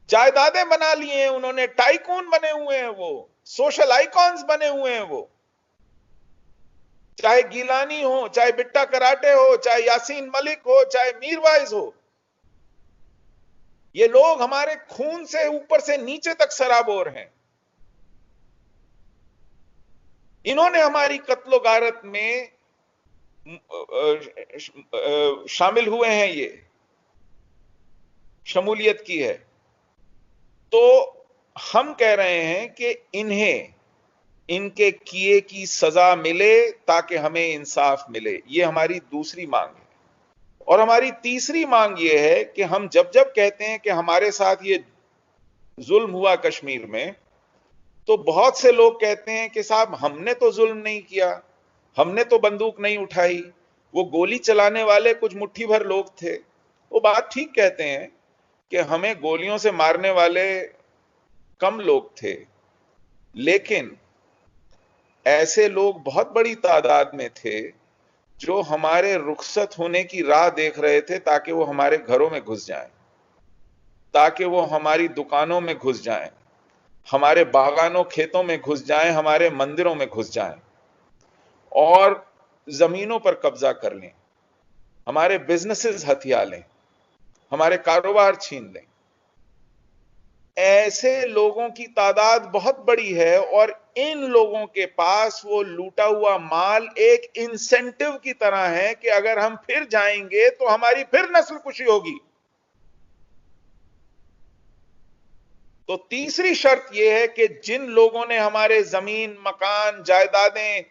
जायदादें बना लिए हैं उन्होंने, टाइकून बने हुए हैं, वो सोशल आइकॉन्स बने हुए हैं। वो चाहे गिलानी हो, चाहे बिट्टा कराटे हो, चाहे यासीन मलिक हो, चाहे मीरवाइज हो, ये लोग हमारे खून से ऊपर से नीचे तक सराबोर हैं। इन्होंने हमारी कत्लो गारत में शामिल हुए हैं, ये शमूलियत की है। तो हम कह रहे हैं कि इन्हें इनके किए की सजा मिले ताकि हमें इंसाफ मिले, ये हमारी दूसरी मांग है। और हमारी तीसरी मांग ये है कि हम जब जब कहते हैं कि हमारे साथ ये जुल्म हुआ कश्मीर में, तो बहुत से लोग कहते हैं कि साहब हमने तो जुल्म नहीं किया, हमने तो बंदूक नहीं उठाई, वो गोली चलाने वाले कुछ मुट्ठी भर लोग थे। वो बात ठीक कहते हैं कि हमें गोलियों से मारने वाले कम लोग थे, लेकिन ऐसे लोग बहुत बड़ी तादाद में थे जो हमारे रुखसत होने की राह देख रहे थे ताकि वो हमारे घरों में घुस जाएं, ताकि वो हमारी दुकानों में घुस जाएं, हमारे बागानों खेतों में घुस जाएं, हमारे मंदिरों में घुस जाएं और जमीनों पर कब्जा कर लें, हमारे बिजनेसेस हथिया लें, हमारे कारोबार छीन लें। ऐसे लोगों की तादाद बहुत बड़ी है, और इन लोगों के पास वो लूटा हुआ माल एक इंसेंटिव की तरह है कि अगर हम फिर जाएंगे तो हमारी फिर नस्लकुशी होगी। तो तीसरी शर्त यह है कि जिन लोगों ने हमारे जमीन, मकान, जायदादें,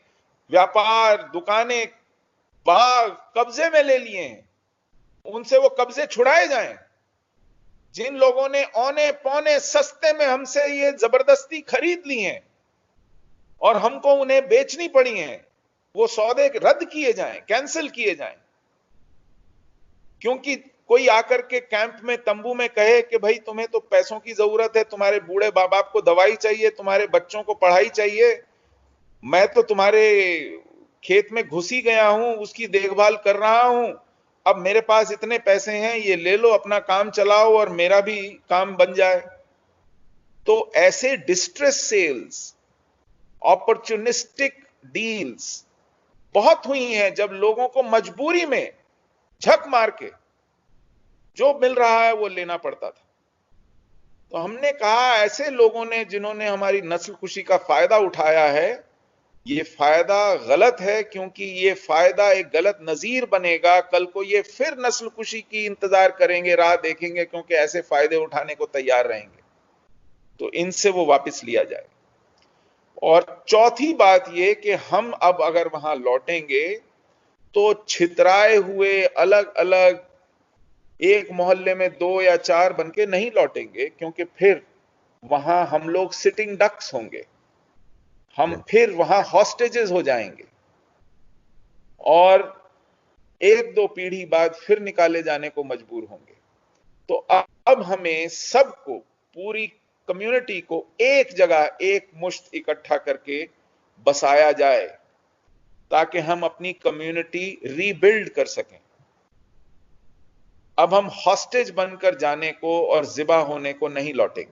व्यापार, दुकानें, बाग कब्जे में ले लिए हैं, उनसे वो कब्जे छुड़ाए जाएं। जिन लोगों ने औने पौने सस्ते में हमसे ये जबरदस्ती खरीद ली हैं और हमको उन्हें बेचनी पड़ी हैं, वो सौदे रद्द किए जाएं, कैंसिल किए जाएं। क्योंकि कोई आकर के कैंप में, तंबू में कहे कि भाई तुम्हें तो पैसों की जरूरत है, तुम्हारे बूढ़े बाप बाप को दवाई चाहिए, तुम्हारे बच्चों को पढ़ाई चाहिए, मैं तो तुम्हारे खेत में घुस ही गया हूं, उसकी देखभाल कर रहा हूं, अब मेरे पास इतने पैसे हैं, ये ले लो, अपना काम चलाओ और मेरा भी काम बन जाए। तो ऐसे डिस्ट्रेस सेल्स, अपॉर्चुनिस्टिक डील्स बहुत हुई हैं, जब लोगों को मजबूरी में झक मार के जो मिल रहा है वो लेना पड़ता था। तो हमने कहा ऐसे लोगों ने, जिन्होंने हमारी नस्लकुशी का फायदा उठाया है, ये फायदा गलत है, क्योंकि ये फायदा एक गलत नजीर बनेगा। कल को ये फिर नस्लकुशी की इंतजार करेंगे, राह देखेंगे, क्योंकि ऐसे फायदे उठाने को तैयार रहेंगे। तो इनसे वो वापस लिया जाए। और चौथी बात ये कि हम अब अगर वहां लौटेंगे तो छितराए हुए अलग अलग एक मोहल्ले में 2 या 4 बन के नहीं लौटेंगे, क्योंकि फिर वहां हम लोग सिटिंग डक्स होंगे, हम फिर वहां हॉस्टेजेस हो जाएंगे और 1-2 पीढ़ी बाद फिर निकाले जाने को मजबूर होंगे। तो अब हमें सबको, पूरी कम्युनिटी को एक जगह, एक मुश्त इकट्ठा करके बसाया जाए ताकि हम अपनी कम्युनिटी रीबिल्ड कर सकें। अब हम हॉस्टेज बनकर जाने को और जिबा होने को नहीं लौटेंगे।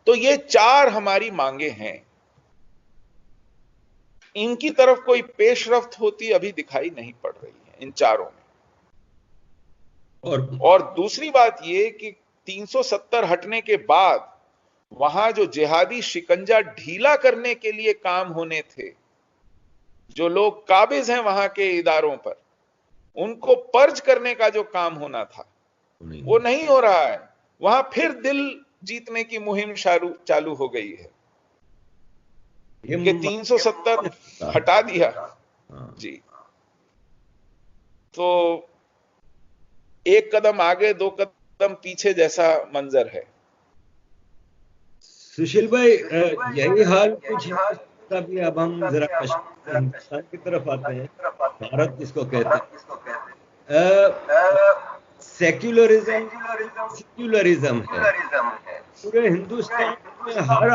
तो ये चार हमारी मांगे हैं, इनकी तरफ कोई पेशरफ्त होती अभी दिखाई नहीं पड़ रही है इन चारों में। और दूसरी बात ये कि 370 हटने के बाद वहां जो जिहादी शिकंजा ढीला करने के लिए काम होने थे, जो लोग काबिज हैं वहां के इदारों पर, उनको पर्ज करने का जो काम होना था वो नहीं हो रहा है। वहां फिर दिल जीतने की मुहिम चालू हो गई है कि 370 हटा दिया। जी, तो एक कदम आगे 2 कदम पीछे जैसा मंजर है। सुशील भाई, यही हाल कुछ का भी। अब हम जरा कश्मीर हिंदुस्तान की तरफ आते हैं, भारत जिसको कहते हैं। सेक्युलरिज्म सेक्युलरिज्म है पूरे हिंदुस्तान में। हर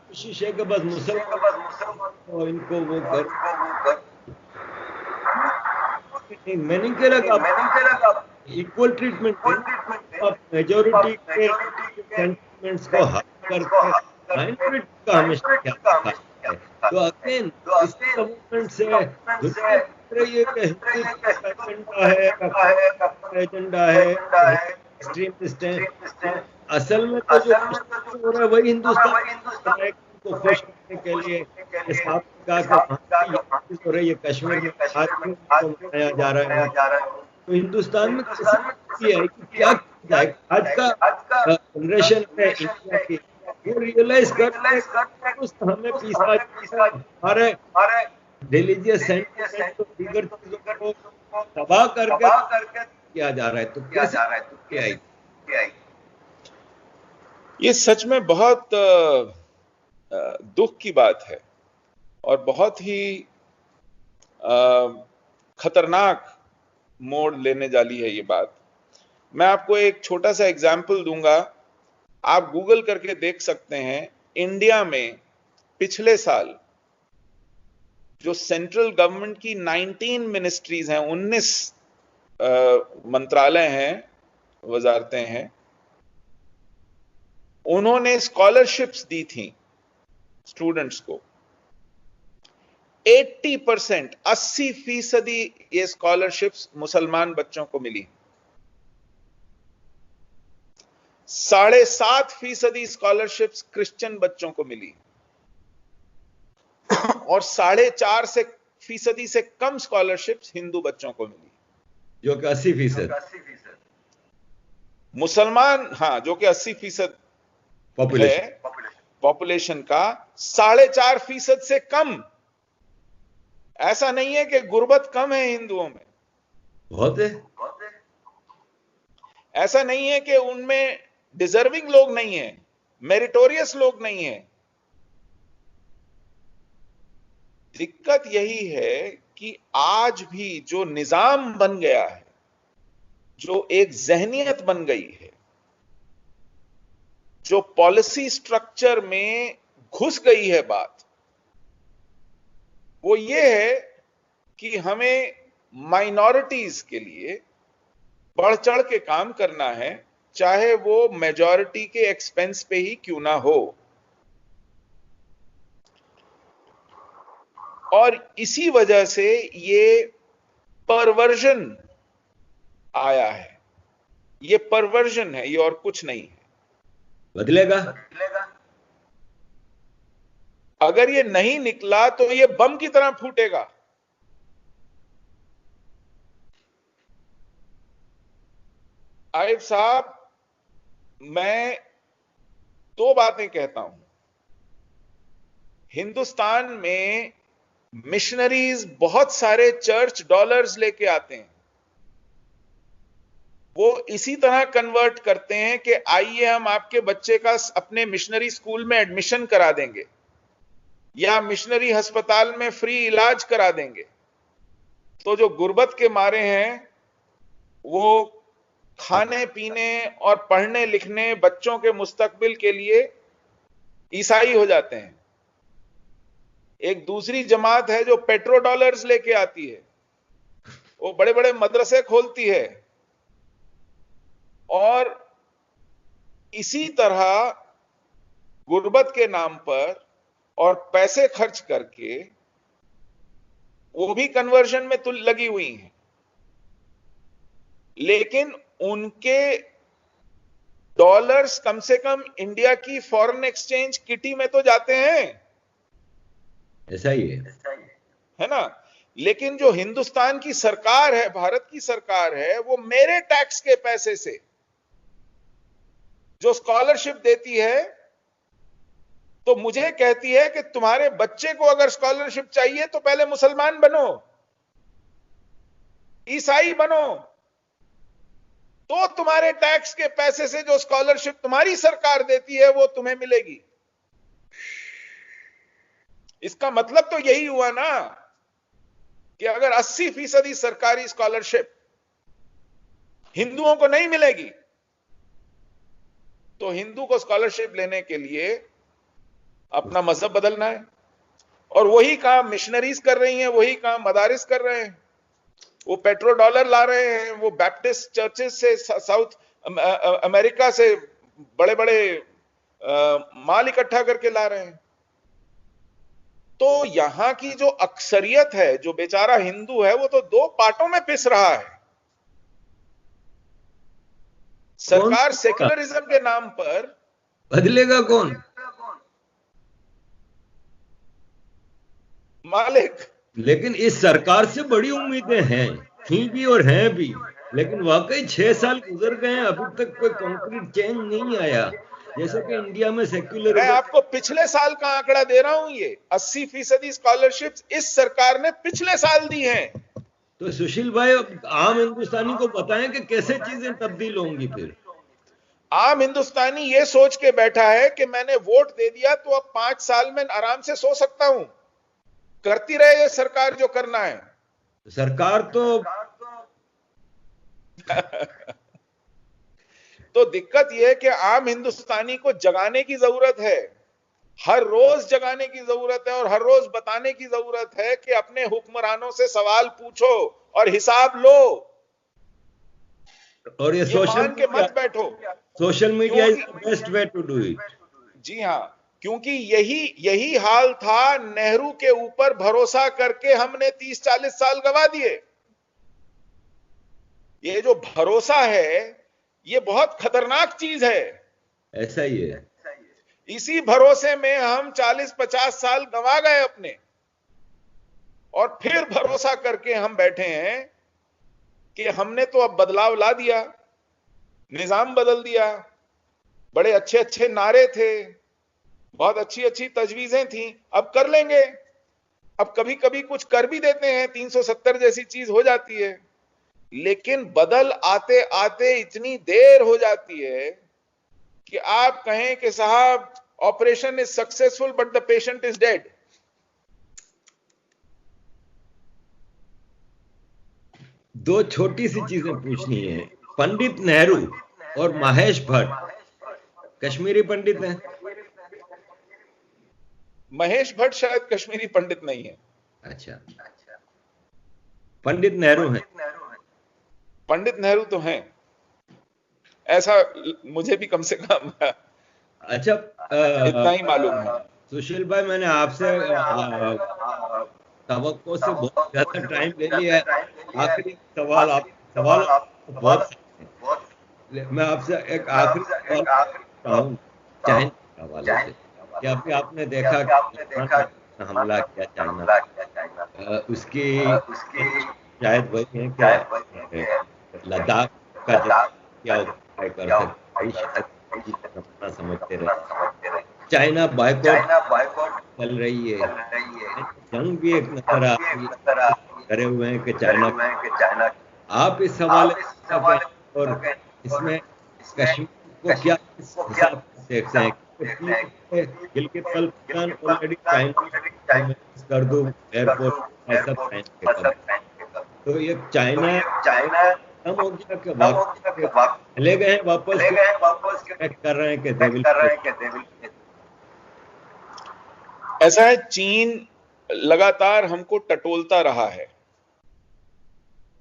कोशिश है कि बस मुसलमान तो इनको वो कर, मैं नहीं कह रहा इक्वल ट्रीटमेंट दें, आप मेजोरिटी के सेंटिमेंट्स को हल करके माइनॉरिटी का हमेशा ख्याल रखा है। तो अगेन इस गवर्नमेंट से रही है कि हिंदुत्व एजेंडा है, एक्सट्रीमिस्ट है। असल में तो जो हो रहा है वही हिंदुस्तान को खुश करने के लिए साफ कहा कि हो रही है कश्मीर में आज भी उनको मनाया जा रहा है। तो हिंदुस्तान में कैसे है कि क्या जाए आज का जनरेशन है इंडिया की, वो रियलाइज कर हमें पीसा हमारे रिलीजियस सेंटिमेंट तो दीगर चीजों को तबाह करके किया जा रहा है। तो कैसे क्या है? ये सच में बहुत दुख की बात है और बहुत ही खतरनाक मोड़ लेने जाली है ये बात। मैं आपको एक छोटा सा एग्जाम्पल दूंगा, आप गूगल करके देख सकते हैं। इंडिया में पिछले साल जो सेंट्रल गवर्नमेंट की 19 मिनिस्ट्रीज हैं, 19 मंत्रालय हैं, वजारतें हैं, उन्होंने स्कॉलरशिप्स दी थी स्टूडेंट्स को। 80%, 80% ये स्कॉलरशिप्स मुसलमान बच्चों को मिली। 7.5% स्कॉलरशिप्स क्रिश्चियन बच्चों को मिली और 4.5% से कम स्कॉलरशिप्स हिंदू बच्चों को मिली, जो कि 80% मुसलमान, हाँ, जो कि 80% है पॉपुलेशन का, 4.5% से कम। ऐसा नहीं है कि गुर्बत कम है हिंदुओं में, बहुत है। ऐसा नहीं है कि उनमें डिजर्विंग लोग नहीं है, मेरिटोरियस लोग नहीं है। दिक्कत यही है कि आज भी जो निजाम बन गया है, जो एक जहनियत बन गई है, जो पॉलिसी स्ट्रक्चर में घुस गई है बात, वो ये है कि हमें माइनॉरिटीज के लिए बढ़ चढ़ के काम करना है, चाहे वो मेजॉरिटी के एक्सपेंस पे ही क्यों ना हो। और इसी वजह से ये परवर्जन आया है। ये परवर्जन है, ये और कुछ नहीं है। बदलेगा? अगर ये नहीं निकला तो ये बम की तरह फूटेगा। आइब साहब, मैं 2 बातें कहता हूं। हिंदुस्तान में मिशनरीज बहुत सारे चर्च डॉलर्स लेके आते हैं, वो इसी तरह कन्वर्ट करते हैं कि आइए हम आपके बच्चे का अपने मिशनरी स्कूल में एडमिशन करा देंगे या मिशनरी अस्पताल में फ्री इलाज करा देंगे। तो जो गुर्बत के मारे हैं वो खाने पीने और पढ़ने लिखने, बच्चों के मुस्तकबिल के लिए ईसाई हो जाते हैं। एक दूसरी जमात है जो पेट्रो डॉलर्स लेके आती है, वो बड़े बड़े मदरसे खोलती है और इसी तरह गुर्बत के नाम पर और पैसे खर्च करके वो भी कन्वर्जन में तो लगी हुई हैं, लेकिन उनके डॉलर्स कम से कम इंडिया की फॉरेन एक्सचेंज किटी में तो जाते हैं। ऐसा ही है ना? लेकिन जो हिंदुस्तान की सरकार है, भारत की सरकार है, वो मेरे टैक्स के पैसे से जो स्कॉलरशिप देती है, तो मुझे कहती है कि तुम्हारे बच्चे को अगर स्कॉलरशिप चाहिए तो पहले मुसलमान बनो, ईसाई बनो, तो तुम्हारे टैक्स के पैसे से जो स्कॉलरशिप तुम्हारी सरकार देती है वो तुम्हें मिलेगी। इसका मतलब तो यही हुआ ना कि अगर 80% सरकारी स्कॉलरशिप हिंदुओं को नहीं मिलेगी, तो हिंदू को स्कॉलरशिप लेने के लिए अपना मजहब बदलना है। और वही काम मिशनरीज कर रही हैं, वही काम मदारिस कर रहे हैं। वो पेट्रो डॉलर ला रहे हैं, वो बैप्टिस्ट चर्चेस से, साउथ अमेरिका से बड़े बड़े माल इकट्ठा करके ला रहे हैं। तो यहां की जो अक्सरियत है, जो बेचारा हिंदू है, वो तो दो पार्टों में पिस रहा है। सरकार सेक्युलरिज्म के नाम पर बदलेगा कौन? मालिक। लेकिन इस सरकार से बड़ी उम्मीदें हैं, थी भी और हैं भी, लेकिन वाकई 6 साल गुजर गए हैं, अभी तक कोई कंक्रीट चेंज नहीं आया। जैसे कि इंडिया में सेक्युलर, मैं आपको पिछले साल का आंकड़ा दे रहा हूं, ये 80% स्कॉलरशिप्स इस सरकार ने पिछले साल दी हैं। तो सुशील भाई, आम हिंदुस्तानी को बताएं कि कैसे चीजें तब्दील होंगी। फिर आम हिंदुस्तानी ये सोच के बैठा है कि मैंने वोट दे दिया तो अब 5 साल में आराम से सो सकता हूं, करती रहे ये सरकार जो करना है। सरकार तो दिक्कत यह है कि आम हिंदुस्तानी को जगाने की जरूरत है, हर रोज जगाने की जरूरत है, और हर रोज बताने की जरूरत है कि अपने हुक्मरानों से सवाल पूछो और हिसाब लो, और ये सोशल के मत बैठो। Social media is the best way to do it. जी हां, क्योंकि यही हाल था। नेहरू के ऊपर भरोसा करके हमने 30-40 साल गवा दिए। ये जो भरोसा है, ये बहुत खतरनाक चीज है। ऐसा ही है। इसी भरोसे में हम 40-50 साल गंवा गए अपने, और फिर भरोसा करके हम बैठे हैं कि हमने तो अब बदलाव ला दिया, निजाम बदल दिया, बड़े अच्छे अच्छे नारे थे, बहुत अच्छी अच्छी तजवीजें थी, अब कर लेंगे। अब कभी कभी कुछ कर भी देते हैं, 370 जैसी चीज हो जाती है, लेकिन बदल आते आते इतनी देर हो जाती है कि आप कहें कि साहब operation is successful but the patient is dead. दो छोटी सी चीजें पूछनी है। पंडित नेहरू और महेश भट्ट कश्मीरी पंडित हैं? महेश भट्ट शायद कश्मीरी पंडित नहीं है। अच्छा, पंडित नेहरू हैं? पंडित नेहरू तो हैं, ऐसा मुझे भी कम से कम अच्छा, इतना ही मालूम है। सुशील भाई, मैंने आपसे तवक्को से बहुत ज्यादा टाइम ले लिया है। आखिरी सवाल बहुत, मैं आपसे एक आखिरी सवाल चाहूँ चाइना के हवाले से कि अभी आपने देखा कि हमला किया चाइना, उसकी शायद वही है कि लद्दाख का क्या उपाय कर सकते समझते रहे। चाइना बायकॉट चल रही है, जंग भी एक नजर आ रही है, करे हुए हैं कि चाइना। आप इस हवाले और इसमें कश्मीर को क्या हिसाब देखते हैं? गिलगित बल्तिस्तान ऑलरेडी चाइना कर दो, एयरपोर्ट सब चाइना, तो ये चाइना कम हो गया कि ले गए वापस कर रहे हैं कि ऐसा है, चीन लगातार हमको टटोलता रहा है,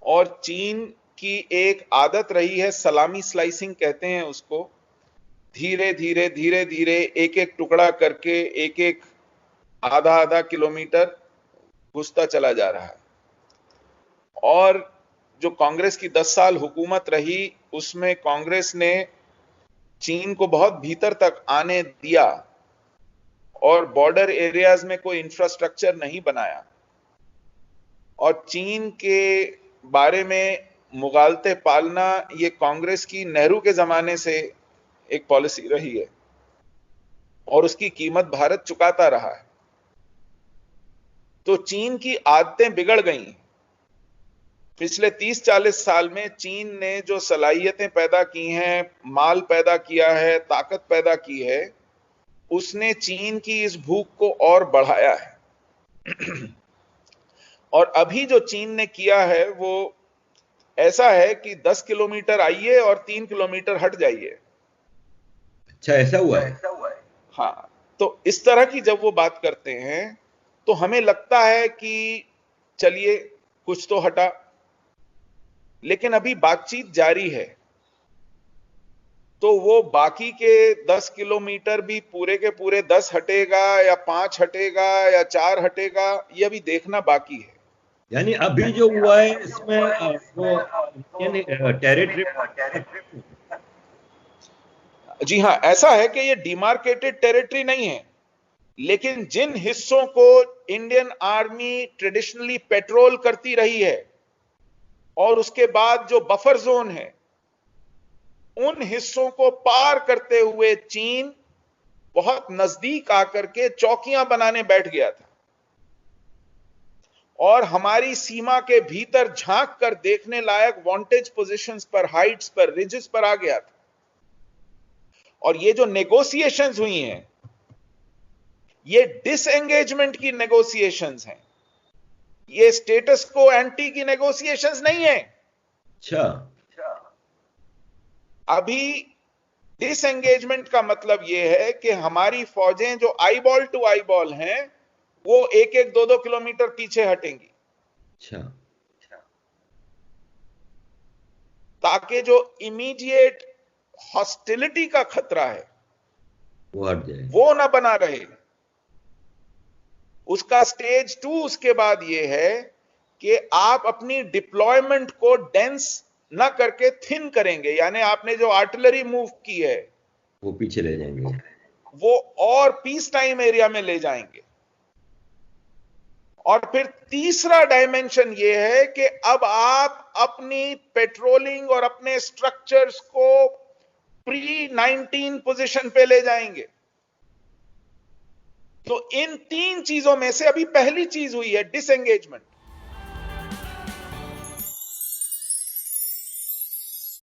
और चीन की एक आदत रही है, सलामी स्लाइसिंग कहते हैं उसको, धीरे धीरे धीरे धीरे एक एक टुकड़ा करके एक एक आधा आधा किलोमीटर घुसता चला जा रहा है। और जो कांग्रेस की 10 साल हुकूमत रही, उसमें कांग्रेस ने चीन को बहुत भीतर तक आने दिया और बॉर्डर एरियाज में कोई इंफ्रास्ट्रक्चर नहीं बनाया, और चीन के बारे में मुगालते पालना ये कांग्रेस की नेहरू के जमाने से एक पॉलिसी रही है और उसकी कीमत भारत चुकाता रहा है। तो चीन की आदतें बिगड़ गई। पिछले 30-40 साल में चीन ने जो सलाहियतें पैदा की हैं, माल पैदा किया है, ताकत पैदा की है, उसने चीन की इस भूख को और बढ़ाया है। और अभी जो चीन ने किया है वो ऐसा है कि 10 किलोमीटर आइए और 3 किलोमीटर हट जाइए। अच्छा, ऐसा हुआ है? हाँ, तो इस तरह की जब वो बात करते हैं तो हमें लगता है कि चलिए कुछ तो हटा, लेकिन अभी बातचीत जारी है। तो वो बाकी के 10 किलोमीटर भी पूरे के पूरे 10 हटेगा या 5 हटेगा या 4 हटेगा, ये अभी देखना बाकी है। यानी अभी जो हुआ है इसमें वो टेरिटरी। जी हाँ, ऐसा है कि ये डिमार्केटेड टेरिटरी नहीं है, लेकिन जिन हिस्सों को इंडियन आर्मी ट्रेडिशनली पेट्रोल करती रही है और उसके बाद जो बफर जोन है, उन हिस्सों को पार करते हुए चीन बहुत नजदीक आकर के चौकियां बनाने बैठ गया था और हमारी सीमा के भीतर झांक कर देखने लायक वांटेज पोजीशंस पर, हाइट्स पर, रिजेस पर आ गया था। और ये जो नेगोशिएशंस हुई हैं, ये डिसएंगेजमेंट की नेगोशिएशंस हैं, ये स्टेटस को एंटी की नेगोशिएशंस नहीं है। अच्छा, अभी डिसएंगेजमेंट का मतलब यह है कि हमारी फौजें जो आईबॉल टू आईबॉल हैं, वो एक एक 2-2 किलोमीटर पीछे हटेंगी। अच्छा, ताकि जो इमीडिएट हॉस्टिलिटी का खतरा है वो हट जाए, वो ना बना रहे। उसका स्टेज 2 उसके बाद ये है कि आप अपनी डिप्लॉयमेंट को डेंस ना करके थिन करेंगे, यानी आपने जो आर्टिलरी मूव की है वो पीछे ले जाएंगे, वो और पीस टाइम एरिया में ले जाएंगे। और फिर तीसरा डायमेंशन ये है कि अब आप अपनी पेट्रोलिंग और अपने स्ट्रक्चर्स को प्री-19 पोजीशन पे ले जाएंगे। तो इन 3 चीजों में से अभी पहली चीज हुई है डिसएंगेजमेंट।